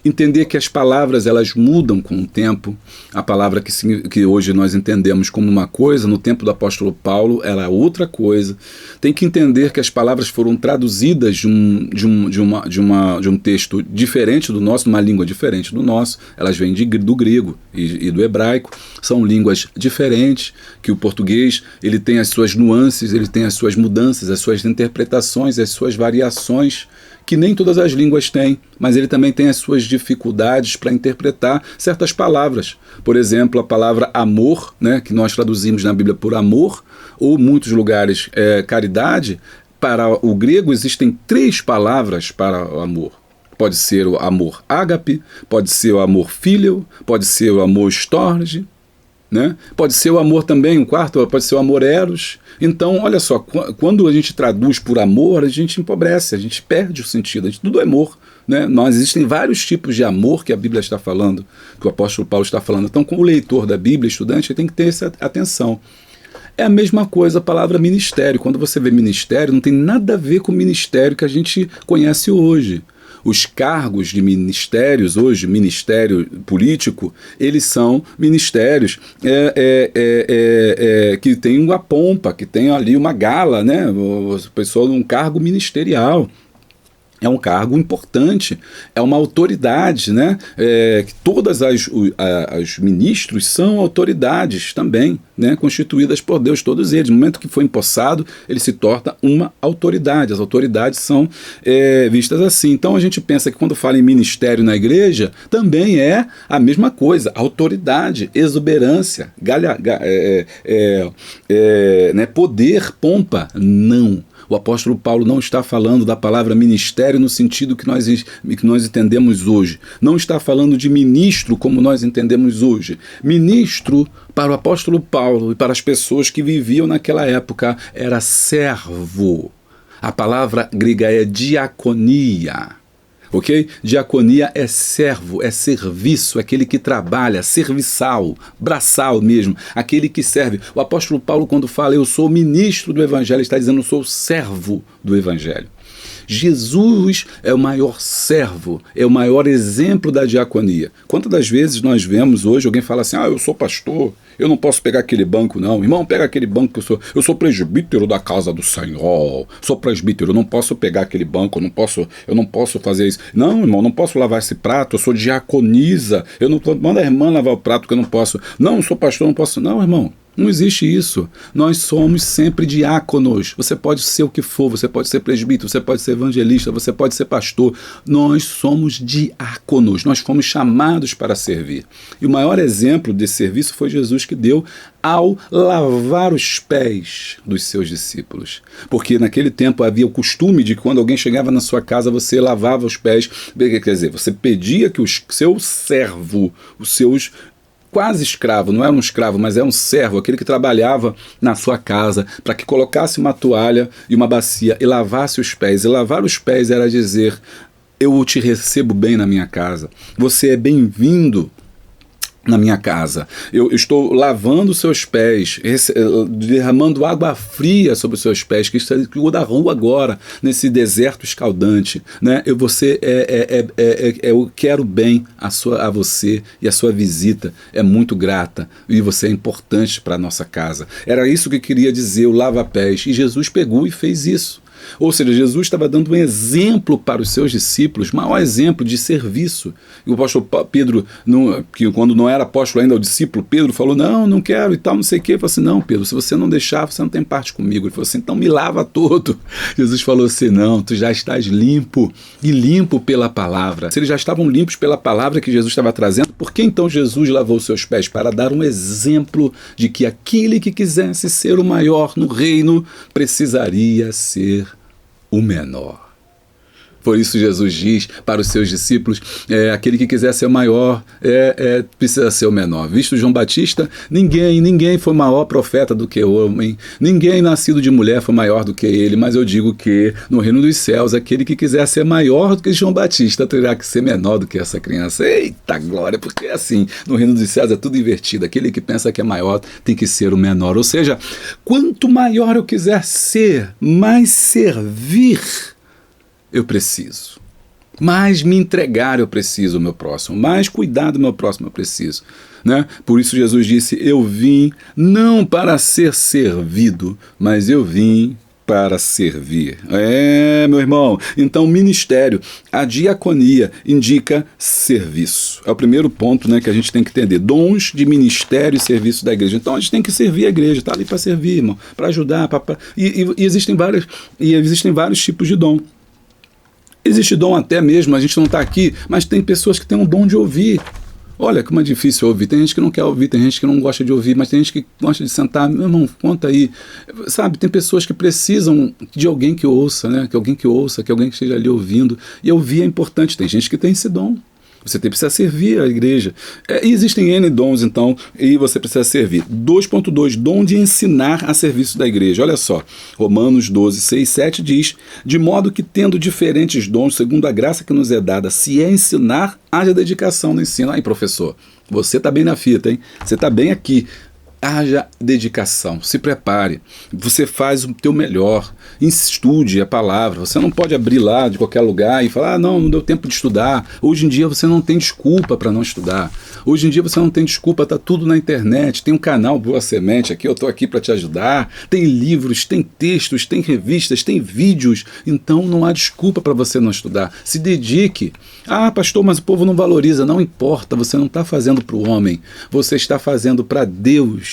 Entender que as palavras elas mudam com o tempo. A palavra que hoje nós entendemos como uma coisa, no tempo do apóstolo Paulo, ela é outra coisa. Tem que entender que as palavras foram traduzidas de um texto diferente do nosso, uma língua diferente do nosso. Elas vêm do grego e do hebraico. São línguas diferentes, que o português ele tem as suas nuances, ele tem as suas mudanças, as suas interpretações, as suas variações, que nem todas as línguas têm, mas ele também tem as suas dificuldades para interpretar certas palavras. Por exemplo, a palavra amor, né, que nós traduzimos na Bíblia por amor, ou em muitos lugares caridade. Para o grego existem 3 palavras para o amor. Pode ser o amor ágape, pode ser o amor filial, pode ser o amor storge, né? Pode ser o amor também, um quarto, pode ser o amor eros. Então, olha só, quando a gente traduz por amor, a gente empobrece, a gente perde o sentido, tudo é amor. Né? Existem vários tipos de amor que a Bíblia está falando, que o apóstolo Paulo está falando. Então, como leitor da Bíblia, estudante, tem que ter essa atenção. É a mesma coisa a palavra ministério. Quando você vê ministério, não tem nada a ver com o ministério que a gente conhece hoje. Os cargos de ministérios hoje, ministério político, eles são ministérios que tem uma pompa, que tem ali uma gala, né? A pessoa num cargo ministerial. É um cargo importante, é uma autoridade, né? Todas as ministros são autoridades também, né? Constituídas por Deus, todos eles. No momento que foi empossado, ele se torna uma autoridade. As autoridades são vistas assim. Então a gente pensa que quando fala em ministério na igreja, também é a mesma coisa, autoridade, exuberância, né? Poder, pompa. Não. O apóstolo Paulo não está falando da palavra ministério no sentido que nós entendemos hoje. Não está falando de ministro como nós entendemos hoje. Ministro, para o apóstolo Paulo e para as pessoas que viviam naquela época, era servo. A palavra grega é diaconia. Ok? Diaconia é servo, é serviço, é aquele que trabalha, serviçal, braçal mesmo, aquele que serve. O apóstolo Paulo, quando fala eu sou ministro do Evangelho, está dizendo eu sou servo do Evangelho. Jesus é o maior servo, é o maior exemplo da diaconia. Quantas das vezes nós vemos hoje alguém fala assim, eu sou pastor, eu não posso pegar aquele banco não. Irmão, pega aquele banco que eu sou presbítero da casa do Senhor, sou presbítero, eu não posso pegar aquele banco, eu não posso fazer isso. Não, irmão, não posso lavar esse prato, eu sou diaconisa, manda a irmã lavar o prato que eu não posso. Não, eu sou pastor, eu não posso. Não, irmão. Não existe isso. Nós somos sempre diáconos. Você pode ser o que for, você pode ser presbítero, você pode ser evangelista, você pode ser pastor. Nós somos diáconos. Nós fomos chamados para servir. E o maior exemplo desse serviço foi Jesus que deu ao lavar os pés dos seus discípulos. Porque naquele tempo havia o costume de que quando alguém chegava na sua casa, você lavava os pés. Quer dizer, você pedia que o seu servo, os seus quase escravo, não era um escravo, mas era um servo, aquele que trabalhava na sua casa, para que colocasse uma toalha e uma bacia e lavasse os pés. E lavar os pés era dizer, eu te recebo bem na minha casa, você é bem-vindo na minha casa, eu estou lavando os seus pés, derramando água fria sobre os seus pés, que está da rua agora, nesse deserto escaldante, né? Eu quero bem a você, e a sua visita é muito grata, e você é importante para a nossa casa. Era isso que queria dizer o lava-pés, e Jesus pegou e fez isso. Ou seja, Jesus estava dando um exemplo para os seus discípulos, maior exemplo de serviço. E o apóstolo Pedro, que quando não era apóstolo ainda, o discípulo Pedro falou, não quero e tal, não sei o quê. Ele falou assim, não, Pedro, se você não deixar, você não tem parte comigo. Ele falou assim, então me lava todo. Jesus falou assim, não, tu já estás limpo, e limpo pela palavra. Se eles já estavam limpos pela palavra que Jesus estava trazendo, por que então Jesus lavou seus pés? Para dar um exemplo de que aquele que quisesse ser o maior no reino precisaria ser o menor. Por isso Jesus diz para os seus discípulos, aquele que quiser ser o maior precisa ser o menor. Visto João Batista, ninguém foi maior profeta do que o homem, ninguém nascido de mulher foi maior do que ele, mas eu digo que no reino dos céus, aquele que quiser ser maior do que João Batista terá que ser menor do que essa criança. Eita glória, porque é assim, no reino dos céus é tudo invertido, aquele que pensa que é maior tem que ser o menor, ou seja, quanto maior eu quiser ser, mais servir eu preciso. Mais me entregar eu preciso ao meu próximo. Mais cuidar do meu próximo eu preciso. Né? Por isso Jesus disse, eu vim não para ser servido, mas eu vim para servir. Meu irmão. Então, ministério, a diaconia indica serviço. É o primeiro ponto, né, que a gente tem que entender. Dons de ministério e serviço da igreja. Então, a gente tem que servir a igreja, está ali para servir, irmão, para ajudar. E existem vários tipos de dom. Existe dom até mesmo, a gente não está aqui, mas tem pessoas que têm um dom de ouvir. Olha como é difícil ouvir. Tem gente que não quer ouvir, tem gente que não gosta de ouvir, mas tem gente que gosta de sentar. Meu irmão, conta aí. Sabe, tem pessoas que precisam de alguém que ouça, né? Que alguém que ouça, que alguém que esteja ali ouvindo. E ouvir é importante. Tem gente que tem esse dom. Você precisa servir a igreja. E existem N dons, então, e você precisa servir. 2.2, dom de ensinar a serviço da igreja. Olha só, Romanos 12, 6, 7 diz, de modo que tendo diferentes dons, segundo a graça que nos é dada, se é ensinar, haja dedicação no ensino. Aí, professor, você está bem na fita, hein? Você está bem aqui. Haja dedicação, se prepare, você faz o teu melhor, estude a palavra, você não pode abrir lá de qualquer lugar e falar, não deu tempo de estudar. Hoje em dia você não tem desculpa para não estudar, hoje em dia você não tem desculpa, está tudo na internet, tem um canal Boa Semente aqui, eu estou aqui para te ajudar, tem livros, tem textos, tem revistas, tem vídeos, então não há desculpa para você não estudar, se dedique. Pastor, mas o povo não valoriza, não importa, você não está fazendo para o homem, você está fazendo para Deus.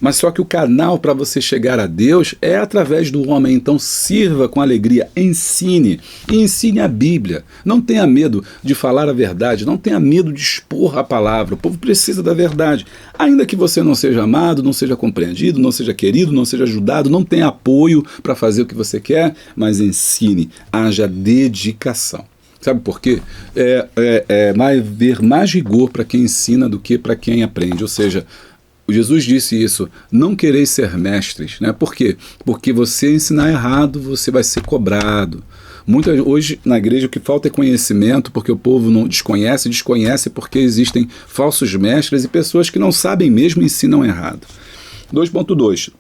Mas só que o canal para você chegar a Deus é através do homem, então sirva com alegria, ensine, e ensine a Bíblia. Não tenha medo de falar a verdade, não tenha medo de expor a palavra, o povo precisa da verdade. Ainda que você não seja amado, não seja compreendido, não seja querido, não seja ajudado, não tenha apoio para fazer o que você quer, mas ensine, haja dedicação. Sabe por quê? Haver mais rigor para quem ensina do que para quem aprende, ou seja, Jesus disse isso, não quereis ser mestres, né? Por quê? Porque você ensinar errado, você vai ser cobrado. Hoje na igreja o que falta é conhecimento, porque o povo não desconhece porque existem falsos mestres e pessoas que não sabem mesmo e ensinam errado. 2.2.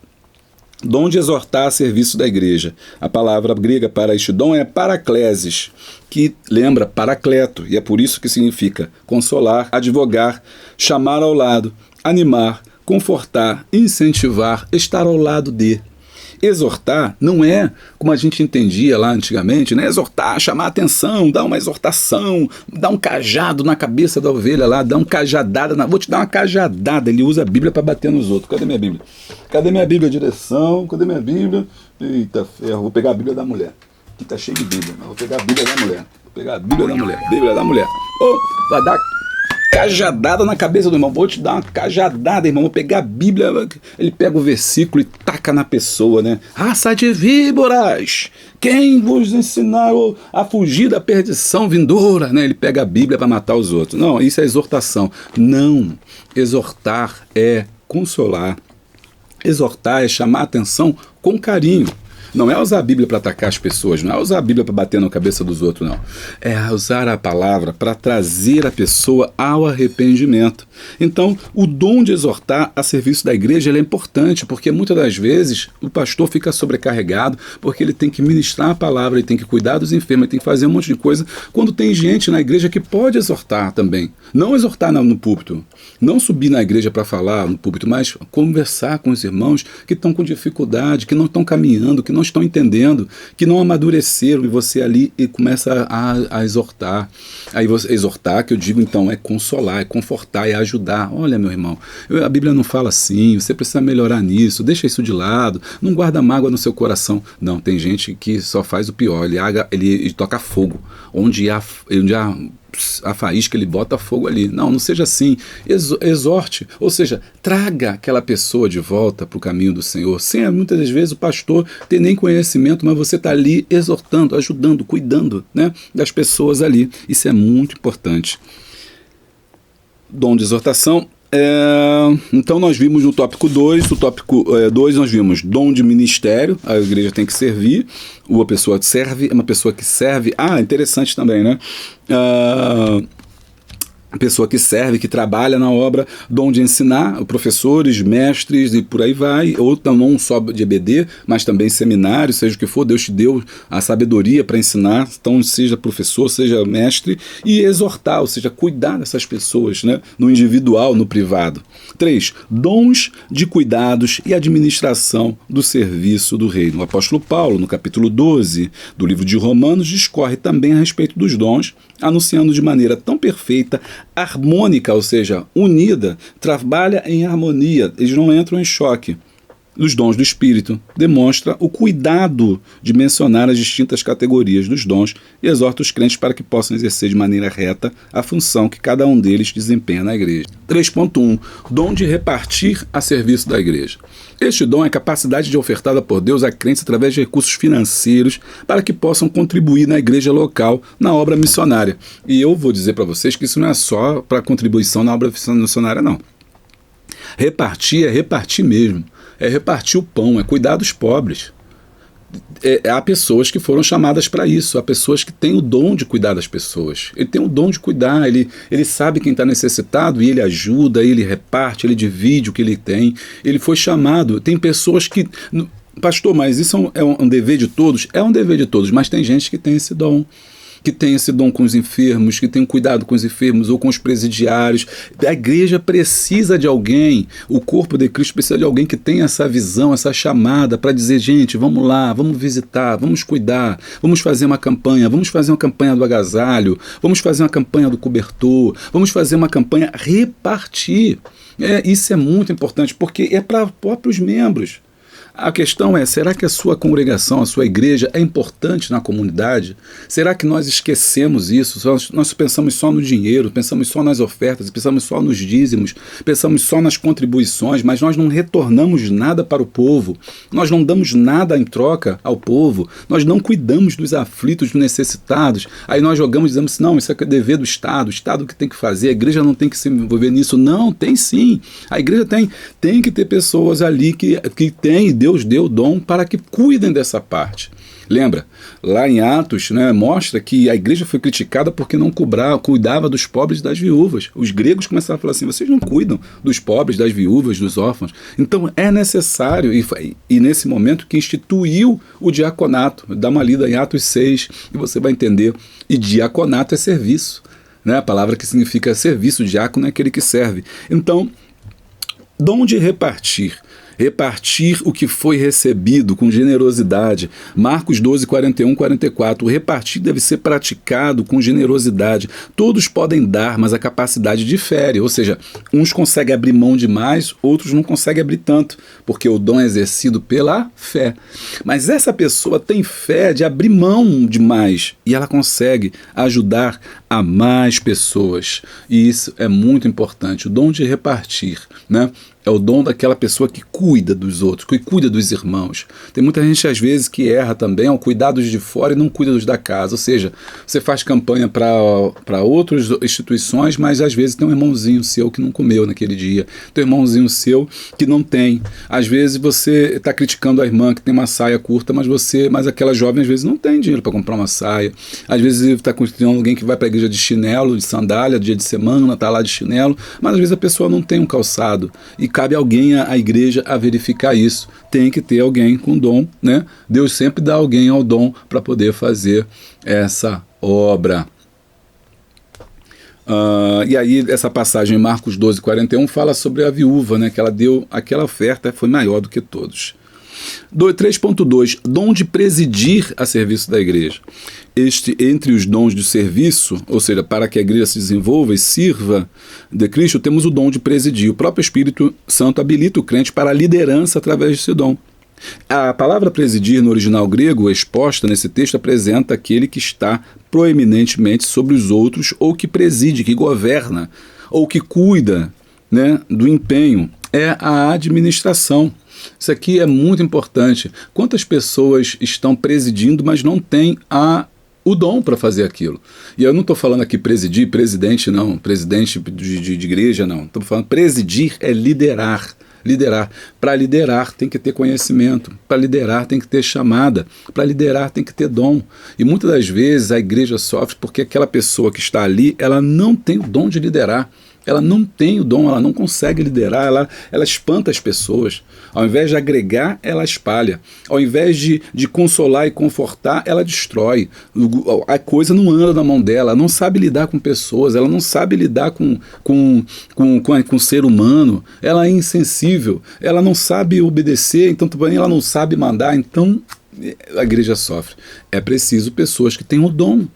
Dom de exortar a serviço da igreja. A palavra grega para este dom é paraklesis, que lembra paracleto, e é por isso que significa consolar, advogar, chamar ao lado, animar, confortar, incentivar, estar ao lado de. Exortar não é como a gente entendia lá antigamente, né? Exortar, chamar a atenção, dar uma exortação, dar um cajado na cabeça da ovelha lá, dar uma cajadada, vou te dar uma cajadada. Ele usa a Bíblia para bater nos outros. Cadê minha Bíblia? Cadê minha Bíblia? Direção, cadê minha Bíblia? Eita ferro, vou pegar a Bíblia da mulher. Aqui tá cheio de Bíblia, mas vou pegar a Bíblia da mulher. Vou pegar a Bíblia da mulher. Bíblia da mulher. Vai dar cajadada na cabeça do irmão. Vou te dar uma cajadada, irmão. Vou pegar a Bíblia. Ele pega o versículo e taca na pessoa, né? Raça de víboras! Quem vos ensinou a fugir da perdição vindoura? Né? Ele pega a Bíblia para matar os outros. Não, isso é exortação. Não. Exortar é consolar. Exortar é chamar a atenção com carinho. Não é usar a Bíblia para atacar as pessoas, não é usar a Bíblia para bater na cabeça dos outros, não. É usar a palavra para trazer a pessoa ao arrependimento. Então, o dom de exortar a serviço da igreja ele é importante, porque muitas das vezes o pastor fica sobrecarregado, porque ele tem que ministrar a palavra, ele tem que cuidar dos enfermos, ele tem que fazer um monte de coisa, quando tem gente na igreja que pode exortar também. Não exortar no púlpito, não subir na igreja para falar no púlpito, mas conversar com os irmãos que estão com dificuldade, que não estão caminhando, que não estão entendendo, que não amadureceram, e você ali e começa a exortar. Aí você exortar, que eu digo então, é consolar, é confortar, é ajudar. Olha, meu irmão, a Bíblia não fala assim, você precisa melhorar nisso, deixa isso de lado, não guarda mágoa no seu coração. Não, tem gente que só faz o pior, ele toca fogo, onde há a faísca, ele bota fogo ali. Não seja assim. Exorte, ou seja, traga aquela pessoa de volta para o caminho do Senhor, sem muitas das vezes o pastor ter nem conhecimento, mas você está ali exortando, ajudando, cuidando, né, das pessoas ali. Isso é muito importante. Dom de exortação. Então nós vimos no tópico 2, o tópico 2 nós vimos dom de ministério, a igreja tem que servir, uma pessoa que serve, é uma pessoa que serve, interessante também, né? Pessoa que serve, que trabalha na obra, dom de ensinar, professores, mestres e por aí vai, ou não só de EBD, mas também seminário, seja o que for, Deus te deu a sabedoria para ensinar, então seja professor, seja mestre, e exortar, ou seja, cuidar dessas pessoas, né, no individual, no privado. 3. Dons de cuidados e administração do serviço do reino. O apóstolo Paulo, no capítulo 12 do livro de Romanos, discorre também a respeito dos dons, anunciando de maneira tão perfeita, harmônica, ou seja, unida, trabalha em harmonia, eles não entram em choque. Os dons do Espírito demonstra o cuidado de mencionar as distintas categorias dos dons e exorta os crentes para que possam exercer de maneira reta a função que cada um deles desempenha na igreja. 3.1. Dom de repartir a serviço da igreja. Este dom é a capacidade de ofertada por Deus a crentes através de recursos financeiros para que possam contribuir na igreja local, na obra missionária. E eu vou dizer para vocês que isso não é só para contribuição na obra missionária, não. Repartir é repartir mesmo. É repartir o pão, é cuidar dos pobres. Há pessoas que foram chamadas para isso, há pessoas que têm o dom de cuidar das pessoas. Ele tem o dom de cuidar, ele sabe quem está necessitado e ele ajuda, ele reparte, ele divide o que ele tem. Ele foi chamado. Tem pessoas que... Pastor, mas isso é um dever de todos? É um dever de todos, mas tem gente que tem esse dom. Que tem esse dom com os enfermos, que tem cuidado com os enfermos ou com os presidiários. A igreja precisa de alguém, o corpo de Cristo precisa de alguém que tenha essa visão, essa chamada para dizer, gente, vamos lá, vamos visitar, vamos cuidar, vamos fazer uma campanha do agasalho, vamos fazer uma campanha do cobertor, vamos fazer uma campanha repartir. Isso é muito importante, porque é para próprios membros. A questão é, será que a sua congregação, a sua igreja é importante na comunidade? Será que nós esquecemos isso? Nós pensamos só no dinheiro, pensamos só nas ofertas, pensamos só nos dízimos, pensamos só nas contribuições, mas nós não retornamos nada para o povo, nós não damos nada em troca ao povo, nós não cuidamos dos aflitos, dos necessitados, aí nós jogamos e dizemos, não, isso é dever do Estado, o Estado que tem que fazer, a igreja não tem que se envolver nisso. Não, tem sim, a igreja tem que ter pessoas ali que tem, Deus deu o dom para que cuidem dessa parte. Lembra, lá em Atos, né, mostra que a igreja foi criticada porque não cuidava dos pobres e das viúvas. Os gregos começaram a falar assim, vocês não cuidam dos pobres, das viúvas, dos órfãos. Então é necessário, e nesse momento que instituiu o diaconato. Dá uma lida em Atos 6 e você vai entender. E diaconato é serviço, né? A palavra que significa serviço, diácono é aquele que serve. Então, dom de repartir o que foi recebido com generosidade. Marcos 12, 41, 44. O repartir deve ser praticado com generosidade. Todos podem dar, mas a capacidade difere. Ou seja, uns conseguem abrir mão de mais, outros não conseguem abrir tanto, porque o dom é exercido pela fé. Mas essa pessoa tem fé de abrir mão de mais e ela consegue ajudar a mais pessoas. E isso é muito importante. O dom de repartir, né? É o dom daquela pessoa que cuida dos outros, que cuida dos irmãos. Tem muita gente, às vezes, que erra também ao cuidar dos de fora e não cuida dos da casa. Ou seja, você faz campanha para outras instituições, mas às vezes tem um irmãozinho seu que não comeu naquele dia. Tem um irmãozinho seu que não tem. Às vezes você está criticando a irmã que tem uma saia curta, mas aquela jovem, às vezes, não tem dinheiro para comprar uma saia. Às vezes está criticando alguém que vai para a igreja de chinelo, de sandália, dia de semana, está lá de chinelo, mas às vezes a pessoa não tem um calçado. E cabe alguém à igreja a verificar isso. Tem que ter alguém com dom, né? Deus sempre dá alguém ao dom para poder fazer essa obra. E aí essa passagem em Marcos 12, 41 fala sobre a viúva, né? Que ela deu aquela oferta, foi maior do que todos. 3.2, dom de presidir a serviço da igreja. Entre os dons de serviço, ou seja, para que a igreja se desenvolva e sirva de Cristo, temos o dom de presidir. O próprio Espírito Santo habilita o crente para a liderança através desse dom. A palavra presidir no original grego, exposta nesse texto, apresenta aquele que está proeminentemente sobre os outros, ou que preside, que governa, ou que cuida, né, do empenho. É a administração. Isso aqui é muito importante. Quantas pessoas estão presidindo, mas não têm o dom para fazer aquilo? E eu não estou falando aqui presidir, presidente não, presidente de igreja não. Estou falando presidir é liderar. Liderar. Para liderar tem que ter conhecimento, para liderar tem que ter chamada, para liderar tem que ter dom. E muitas das vezes a igreja sofre porque aquela pessoa que está ali, ela não tem o dom de liderar. Ela não tem o dom, ela não consegue liderar, ela espanta as pessoas. Ao invés de agregar, ela espalha. Ao invés de consolar e confortar, ela destrói. A coisa não anda na mão dela, ela não sabe lidar com pessoas, ela não sabe lidar com o ser humano, ela é insensível, ela não sabe obedecer, então também ela não sabe mandar, então a igreja sofre. É preciso pessoas que tenham o dom.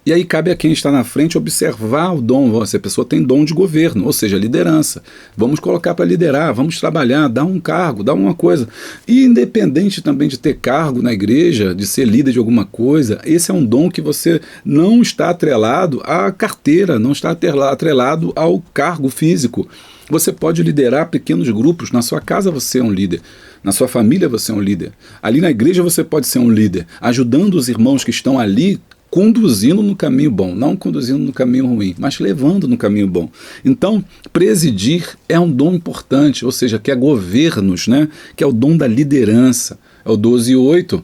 E aí cabe a quem está na frente observar o dom. Se a pessoa tem dom de governo, ou seja, liderança. Vamos colocar para liderar, vamos trabalhar, dar um cargo, dar uma coisa. E independente também de ter cargo na igreja, de ser líder de alguma coisa, esse é um dom que você não está atrelado à carteira, não está atrelado ao cargo físico. Você pode liderar pequenos grupos, na sua casa você é um líder, na sua família você é um líder. Ali na igreja você pode ser um líder, ajudando os irmãos que estão ali, conduzindo no caminho bom, não conduzindo no caminho ruim, mas levando no caminho bom. Então, presidir é um dom importante, ou seja, que é governos, né? Que é o dom da liderança. É o 12:8.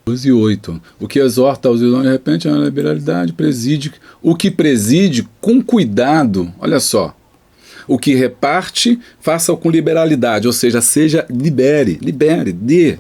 12:8. O que exorta aos irmãos, de repente, é a liberalidade, preside. O que preside com cuidado, olha só. O que reparte, faça com liberalidade, ou seja, libere,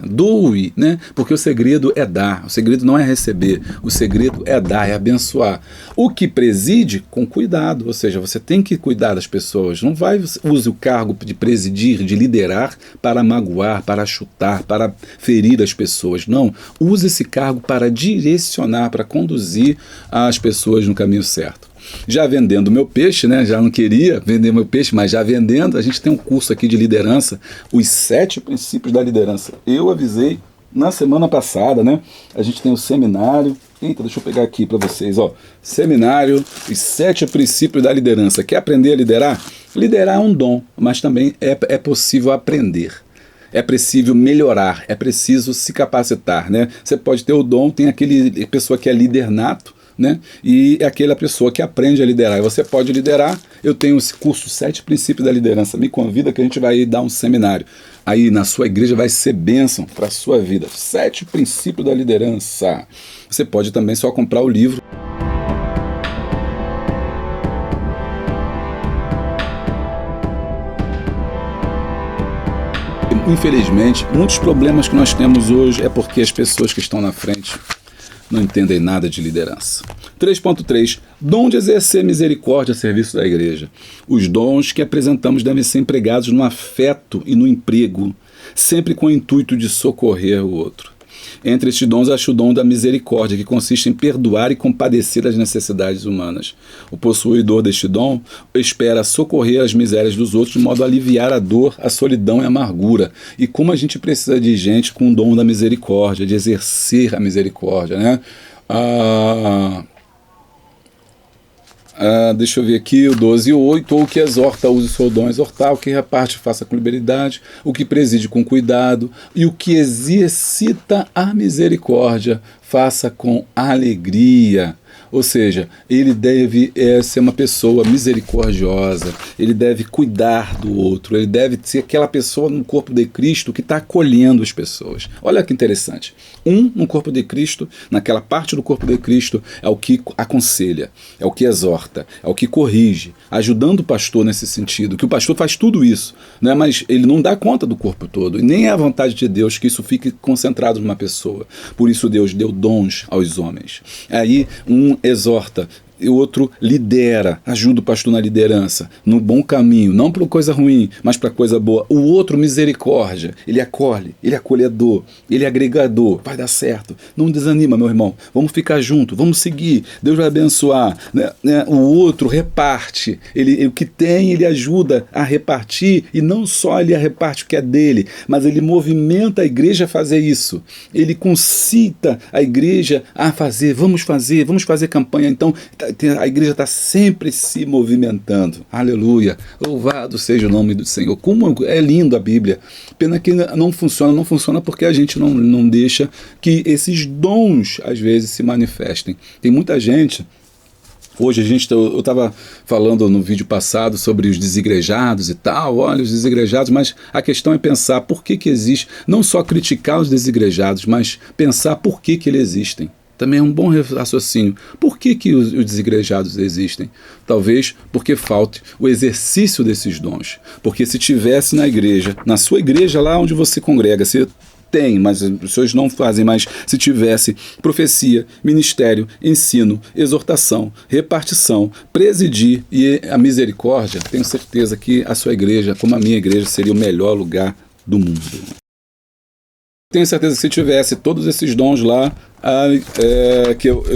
doe, né? Porque o segredo é dar, o segredo não é receber, o segredo é dar, é abençoar. O que preside, com cuidado, ou seja, você tem que cuidar das pessoas, não use o cargo de presidir, de liderar, para magoar, para chutar, para ferir as pessoas, não. Use esse cargo para direcionar, para conduzir as pessoas no caminho certo. Já vendendo meu peixe, né? Já não queria vender meu peixe, mas já vendendo, a gente tem um curso aqui de liderança, os 7 princípios da liderança. Eu avisei na semana passada, né? A gente tem o seminário. Eita, deixa eu pegar aqui para vocês, ó. Seminário, os 7 princípios da liderança. Quer aprender a liderar? Liderar é um dom, mas também é possível aprender. É preciso melhorar, é preciso se capacitar, né? Você pode ter o dom, tem aquele pessoa que é líder nato, né? E é aquela pessoa que aprende a liderar. E você pode liderar. Eu tenho esse curso 7 princípios da liderança. Me convida que a gente vai dar um seminário. Aí na sua igreja vai ser bênção para a sua vida. 7 princípios da liderança. Você pode também só comprar o livro. Infelizmente, muitos problemas que nós temos hoje é porque as pessoas que estão na frente não entendem nada de liderança. 3.3. Dom de exercer misericórdia a serviço da igreja. Os dons que apresentamos devem ser empregados no afeto e no emprego, sempre com o intuito de socorrer o outro. Entre estes dons, acho o dom da misericórdia, que consiste em perdoar e compadecer as necessidades humanas. O possuidor deste dom espera socorrer as misérias dos outros de modo a aliviar a dor, a solidão e a amargura. E como a gente precisa de gente com o dom da misericórdia, de exercer a misericórdia, né? Deixa eu ver aqui, o 12:8, ou o que exorta, use o seu dom, exortar, o que reparte, faça com liberalidade, o que preside com cuidado, e o que exercita a misericórdia, faça com alegria. Ou seja, ele deve ser uma pessoa misericordiosa, ele deve cuidar do outro, ele deve ser aquela pessoa no corpo de Cristo que está acolhendo as pessoas. Olha que interessante. No corpo de Cristo, naquela parte do corpo de Cristo, é o que aconselha, é o que exorta, é o que corrige, ajudando o pastor nesse sentido, que o pastor faz tudo isso, né? Mas ele não dá conta do corpo todo, e nem é a vontade de Deus que isso fique concentrado numa pessoa. Por isso Deus deu dons aos homens. Aí exorta, e o outro lidera, ajuda o pastor na liderança, no bom caminho, não para coisa ruim, mas para coisa boa. O outro, misericórdia, ele acolhe, ele é acolhedor, ele é agregador, vai dar certo. Não desanima, meu irmão, vamos ficar junto, vamos seguir, Deus vai abençoar. O outro reparte, o que tem ele ajuda a repartir, e não só ele reparte o que é dele, mas ele movimenta a igreja a fazer isso, ele concita a igreja a fazer, vamos fazer campanha. Então a igreja está sempre se movimentando. Aleluia, louvado seja o nome do Senhor. Como é lindo a Bíblia. Pena que não funciona porque a gente não deixa que esses dons às vezes se manifestem. Tem muita gente. Hoje eu estava falando no vídeo passado sobre os desigrejados e tal, olha os desigrejados, mas a questão é pensar por que existe, não só criticar os desigrejados, mas pensar por que eles existem. Também é um bom raciocínio. Por que os desigrejados existem? Talvez porque falte o exercício desses dons. Porque se tivesse na igreja, na sua igreja lá onde você congrega, se tem, mas as pessoas não fazem, mas se tivesse profecia, ministério, ensino, exortação, repartição, presidir e a misericórdia, tenho certeza que a sua igreja, como a minha igreja, seria o melhor lugar do mundo. Tenho certeza que se tivesse todos esses dons lá,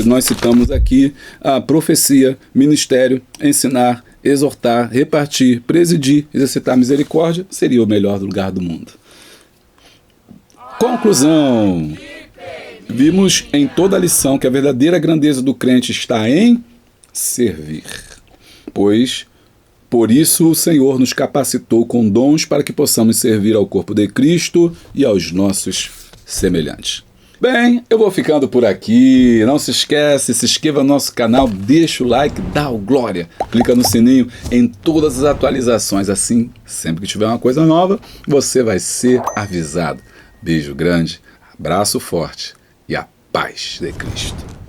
nós citamos aqui, a profecia, ministério, ensinar, exortar, repartir, presidir, exercitar misericórdia, seria o melhor lugar do mundo. Conclusão. Vimos em toda a lição que a verdadeira grandeza do crente está em servir. Pois, por isso o Senhor nos capacitou com dons para que possamos servir ao corpo de Cristo e aos nossos semelhantes. Bem, eu vou ficando por aqui. Não se esquece, se inscreva no nosso canal, deixa o like, dá o glória. Clica no sininho em todas as atualizações. Assim, sempre que tiver uma coisa nova, você vai ser avisado. Beijo grande, abraço forte e a paz de Cristo.